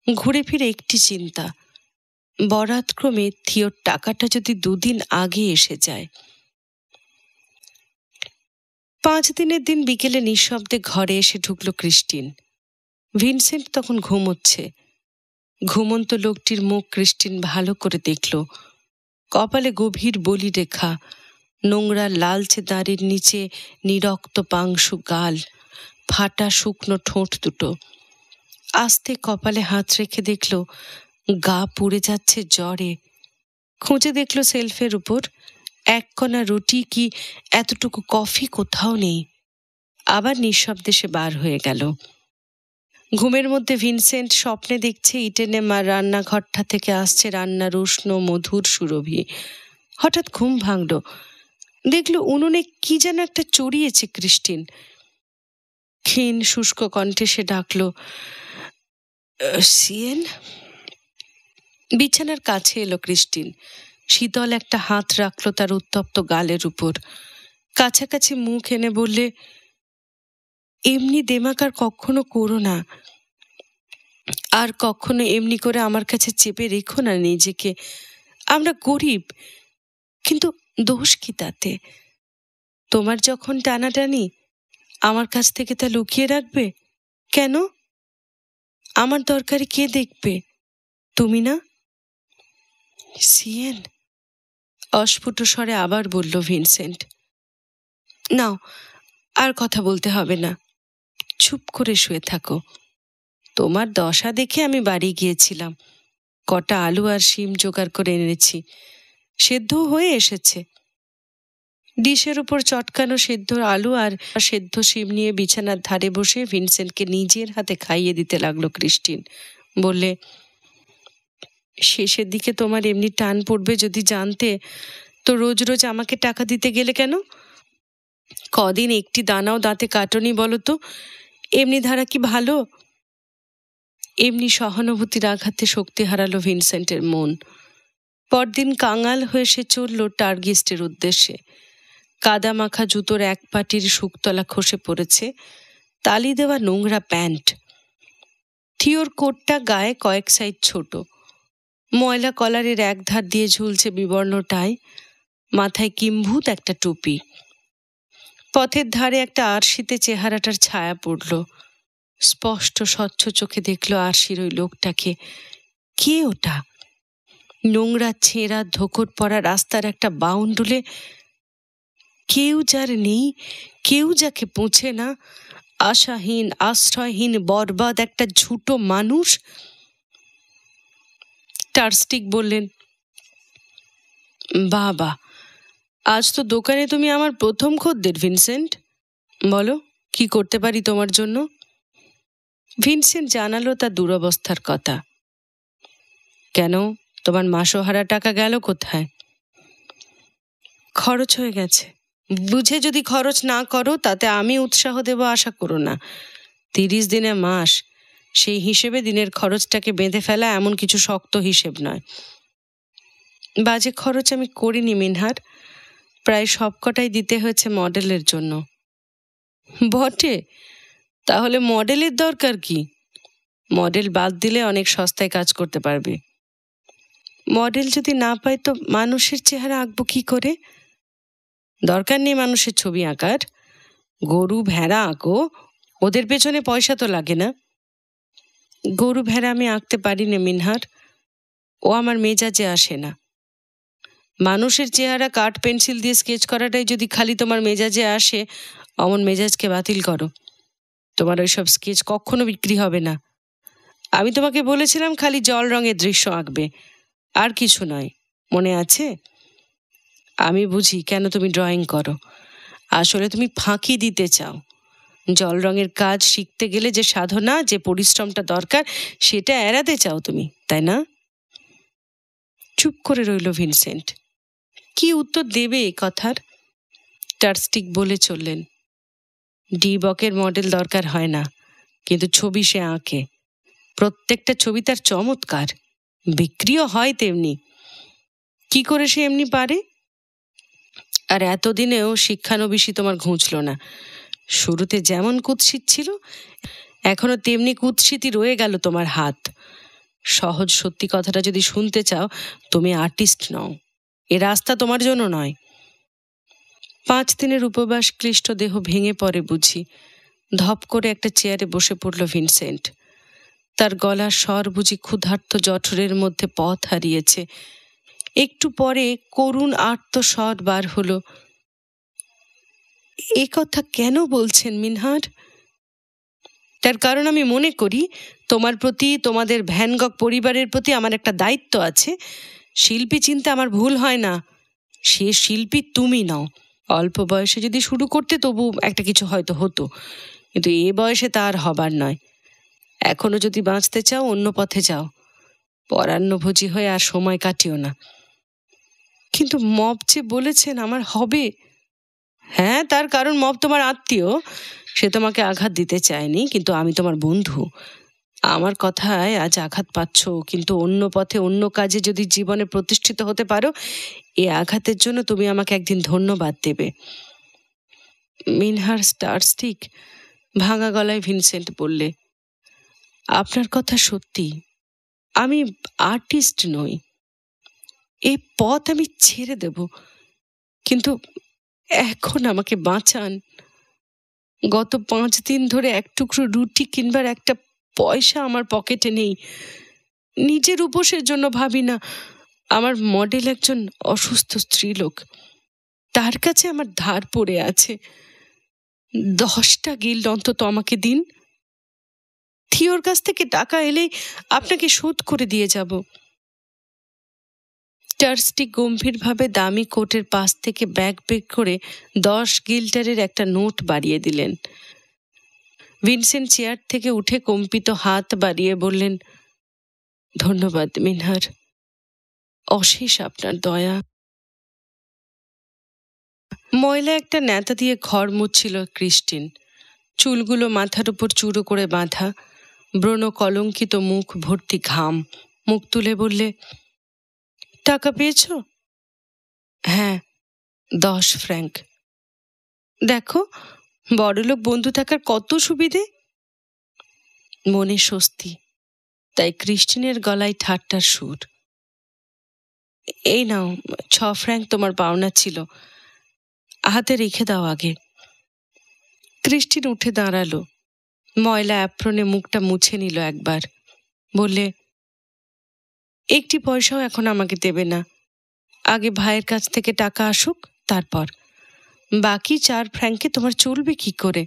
ঘুরে ফিরে একটি চিন্তা, বরাতক্রমে থিওর টাকাটা যদি 2 দিন আগে এসে যায়। 5 দিনের দিন বিকেলে নিঃশব্দে ঘরে এসে ঢুকল ক্রিস্টিন। ভিনসেন্ট তখন ঘুমোচ্ছে। ঘুমন্ত লোকটির মুখ ক্রিস্টিন ভালো করে দেখল। কপালে গভীর বলি রেখা, নোংরা লালচে দাঁড়ির নিচে নিরক্ত পাংশু গাল, ফাটা শুকনো ঠোঁট দুটো। আস্তে কপালে হাত রেখে দেখল গা পুড়ে যাচ্ছে জ্বরে। খুঁজে দেখল সেলফের উপর 1 কণা রুটি কি এতটুকু কফি কোথাও নেই। আবার নিঃশব্দে সে বার হয়ে গেল। ঘুমের মধ্যে ভিনসেন্ট স্বপ্নে দেখছে ইটেনে মার রান্নাঘরটা থেকে আসছে রান্নার উষ্ণ মধুর সুরভি। হঠাৎ ঘুম ভাঙল, দেখল উনুনে কি যেন একটা চড়িয়েছে ক্রিস্টিন। ক্ষীণ শুষ্ক কণ্ঠে সে ডাকল, সিয়েন। বিছানার কাছে এলো ক্রিস্টিন। শীতল একটা হাত রাখল তার উত্তপ্ত গালের উপর। কাছাকাছি মুখ এনে বললে, এমনি দেমাক আর কখনো করো না। আর কখনো এমনি করে আমার কাছে চেপে রেখো না নিজেকে। আমরা গরিব, কিন্তু দোষ কি তাতে? তোমার যখন টানাটানি, আমার কাছ থেকে তা লুকিয়ে রাখবে কেন? আমার দরকারে কে দেখবে, তুমি না? সিয়েন, অস্ফুট স্বরে আবার বলল ভিনসেন্ট। নাও, আর কথা বলতে হবে না, চুপ করে শুয়ে থাকো। তোমার দশা দেখে আমি বাড়ি গিয়েছিলাম, কটা আলু আর শিম জোগাড় করে এনেছি, সেদ্ধ হয়ে এসেছে। ডিশের উপর চটকানো সেদ্ধ আলু আর সেদ্ধ শিম নিয়ে বিছানার ধারে বসে ভিনসেন্টকে নিজের হাতে খাইয়ে দিতে লাগলো ক্রিস্টিন। বললে, শেষের দিকে তোমার এমনি টান পড়বে যদি জানতে, তো রোজ রোজ আমাকে টাকা দিতে গেলে কেন? কদিন একটি দানাও দাঁতে কাটনি বলো তো? এমনি ধারা কি ভালো? এমনি সহানুভূতির আঘাতে শক্তি হারালো ভিনসেন্টের মন। পরদিন কাঙাল হয়ে সে চলল টার্গিস্টের উদ্দেশ্যে। কাদা মাখা জুতোর এক পাটির শুকতলা খসে পড়েছে, তালি দেওয়া নোংরা প্যান্ট। থিওর কোটটা গায়ে কয়েক সাইজ ছোট, ময়লা কলারের এক ধার দিয়ে ঝুলছে বিবর্ণ টাই, মাথায় কিম্ভূত একটা টুপি। পথের ধারে একটা আরশিতে চেহারাটার ছায়া পড়ল। স্পষ্ট স্বচ্ছ চোখে দেখল আরশির ওই লোকটাকে। কে ওটা? নোংরা ছেঁড়া ধোকর পড়া রাস্তার একটা বাউন্ডুলে কেউ যার নেই, কেউ যাকে পৌঁছে না, আশাহীন আশ্রয়হীন বরবাদ একটা ঝুটো মানুষ। টার্স্টিক বললেন, বাবা, আজ তো দোকানে তুমি আমার প্রথম খদ্দের ভিনসেন্ট। বলো, কি করতে পারি তোমার জন্য? ভিনসেন্ট জানালো তার দুরবস্থার কথা। কেন, তোমার মাসোহারা টাকা গেল কোথায়? খরচ হয়ে গেছে। বুঝে যদি খরচ না করো তাতে আমি উৎসাহ দেব আশা করো না। 30 দিনে মাস, সেই হিসেবে দিনের খরচটাকে বেঁধে ফেলা এমন কিছু শক্ত হিসেব নয়। বাজে খরচ আমি করিনি মিনহার, প্রায় সবকটাই দিতে হয়েছে মডেলের জন্য। বটে, তাহলে মডেলের দরকার কি? মডেল বাদ দিলে অনেক সস্তায় কাজ করতে পারবে। মডেল যদি না পাই তো মানুষের চেহারা আঁকবো কি করে? দরকার নেই মানুষের ছবি আঁকার, গরু ভেড়া আঁকো, ওদের পেছনে পয়সা তো লাগে না। গরু ভেড়া আমি আঁকতে পারি না মিনহার, ও আমার মেজাজে আসে না। মানুষের চেহারা কাঠ পেন্সিল দিয়ে স্কেচ করাটাই যদি খালি তোমার মেজাজে আসে, অমন মেজাজকে বাতিল করো। তোমার ওইসব স্কেচ কখনো বিক্রি হবে না। আমি তোমাকে বলেছিলাম খালি জল রঙের দৃশ্য আঁকবে, আর কিছু নয়, মনে আছে? আমি বুঝি কেন তুমি ড্রয়িং করো। আসলে তুমি ফাঁকি দিতে চাও। জল রঙের কাজ শিখতে গেলে যে সাধনা, যে পরিশ্রমটা দরকার, সেটা এড়াতে চাও তুমি, তাই না? চুপ করে রইল ভিনসেন্ট। কি উত্তর দেবে এ কথার? টার্স্টিক বলে চললেন, ডিবকের মডেল দরকার হয় না, কিন্তু ছবি সে আঁকে। প্রত্যেকটা ছবি তার চমৎকার, বিক্রিও হয় তেমনি। কি করে সে এমনি পারে? আর এতদিনেও শিক্ষানবিশি তোমার ঘুঁচল না। শুরুতে যেমন কুৎসিত ছিল, এখনো তেমনি কুৎসিতই রয়ে গেল তোমার হাত। সহজ সত্যি কথাটা যদি শুনতে চাও, তুমি আর্টিস্ট নও। এ রাস্তা তোমার জন্য নয়। 5 দিনের উপবাস ক্লিষ্ট দেহ ভেঙে পড়ে বুঝি। ধপ করে একটা চেয়ারে বসে পড়ল ভিনসেন্ট। তার গলার স্বর বুঝি ক্ষুধার্ত জঠরের মধ্যে পথ হারিয়েছে। একটু পরে করুণ আর্তস্বর বার হলো। এ কথা কেন বলছেন মিনহার? তার কারণ আমি মনে করি তোমার প্রতি, তোমাদের ভ্যান গগ পরিবারের প্রতি আমার একটা দায়িত্ব আছে। শিল্পী চিন্তা আমার ভুল হয় না। সে শিল্পী তুমি নও। অল্প বয়সে যদি শুরু করতে তবু একটা কিছু হয়তো হতো, কিন্তু এ বয়সে তা আর হবার নয়। এখনো যদি বাঁচতে চাও, অন্য পথে যাও। পরান্নভোজী হয়ে আর সময় কাটিও না। কিন্তু মব যে বলেছেন আমার হবে। হ্যাঁ, তার কারণ মব তোমার আত্মীয়, সে তোমাকে আঘাত দিতে চায়নি, কিন্তু আমি তোমার বন্ধু। আমার কথায় আজ আঘাত পাচ্ছ, কিন্তু অন্য পথে অন্য কাজে যদি জীবনে প্রতিষ্ঠিত হতে পারো, এই আঘাতের জন্য তুমি আমাকে একদিন ধন্যবাদ দেবে। মিনহার টার্স্টিক, ভাঙা গলায় ভিনসেন্ট বললে, আপনার কথা সত্যি, আমি আর্টিস্ট নই। এই পথ আমি ছেড়ে দেব, কিন্তু এখন আমাকে বাঁচান। গত 5 দিন ধরে এক টুকরো রুটি কিনবার একটা পয়সা আমার পকেটে নেই। নিজের উপোসের জন্য ভাবি না, আমার মডেল একজন অসুস্থ স্ত্রীলোক, তার কাছে আমার ধার পড়ে আছে। 10টা গিল্ড অন্তত আমাকে দিন। থিওর কাছ থেকে টাকা এলেই আপনাকে শোধ করে দিয়ে যাব। টার্স্টি গম্ভীরভাবে দামি কোটের পাশ থেকে ব্যাগ বের করে 10 গিল্ডারের একটা নোট বাড়িয়ে দিলেন। ভিনসেন্ট চেয়ার থেকে উঠে কম্পিত হাত বাড়িয়ে বললেন, ধন্যবাদ মিনহার, অশেষ আপনার দয়া। ময়লা একটা ন্যাতা দিয়ে ঘর মুছছিল ক্রিস্টিন। চুলগুলো মাথার উপর চূড়ো করে বাঁধা, ব্রণ কলঙ্কিত মুখ ভর্তি ঘাম। মুখ তুলে বললে, টাকা পেয়েছ? হ্যাঁ, 10 ফ্র্যাঙ্ক। দেখো, বড়লোক বন্ধু থাকার কত সুবিধে। মনে স্বস্তি, তাই ক্রিস্টিনের গলায় ঠাট্টার সুর। এই নাও, 6 ফ্র্যাঙ্ক তোমার পাওনা ছিল, হাতে রেখে দাও আগে। ক্রিস্টিন উঠে দাঁড়ালো, ময়লা অ্যাপ্রনে মুখটা মুছে নিল একবার। বললে, একটি পয়সাও এখন আমাকে দেবে না, আগে ভাইয়ের কাছ থেকে টাকা আসুক, তারপর। বাকি 4 ফ্র্যাঙ্কে তোমার চলবে কি করে?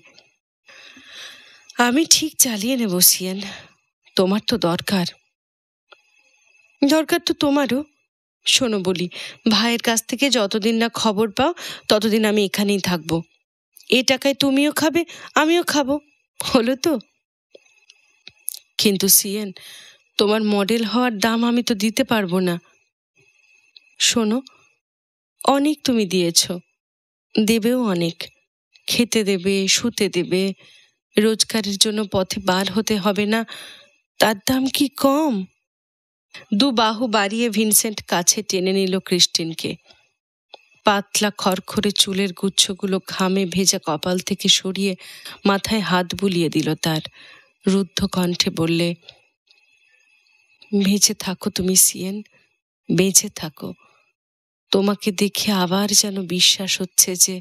আমি ঠিক চালিয়ে নেব সিয়েন, তোমার তো দরকার। দরকার তো তোমারও। শোনো বলি, ভাইয়ের কাছ থেকে যতদিন না খবর পাও ততদিন আমি এখানেই থাকবো। এ টাকায় তুমিও খাবে, আমিও খাবো, হলো তো? কিন্তু সিয়েন, তোমার মডেল হওয়ার দাম আমি তো দিতে পারবো না। শোনো, অনেক তুমি দিয়েছ, দেবেও অনেক। খেতে দেবে, শুতে দেবে, রোজগারের জন্য পথে বার হতে হবে না, তার দাম কি কম? 2 বাহু বাড়িয়ে ভিনসেন্ট কাছে টেনে নিল ক্রিস্টিনকে। পাতলা খড়খড়ে চুলের গুচ্ছগুলো ঘামে ভেজা কপাল থেকে সরিয়ে মাথায় হাত বুলিয়ে দিল তার। রুদ্ধ কণ্ঠে বললে, বেঁচে থাকো তুমি সিয়েন, বেঁচে থাকো। তোমাকে দেখে আবার যেন বিশ্বাস হচ্ছে যে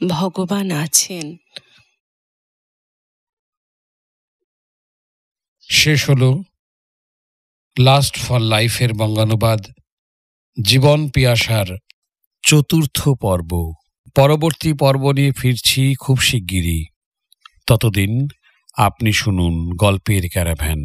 ভগবান আছেন। শেষ হলো লাস্ট ফর লাইফের বঙ্গানুবাদ জীবন পিয়াসার 4র্থ পর্ব। পরবর্তী পর্ব নিয়ে ফিরছি খুব শিগগিরই। ততদিন আপনি শুনুন গল্পের ক্যারাভ্যান।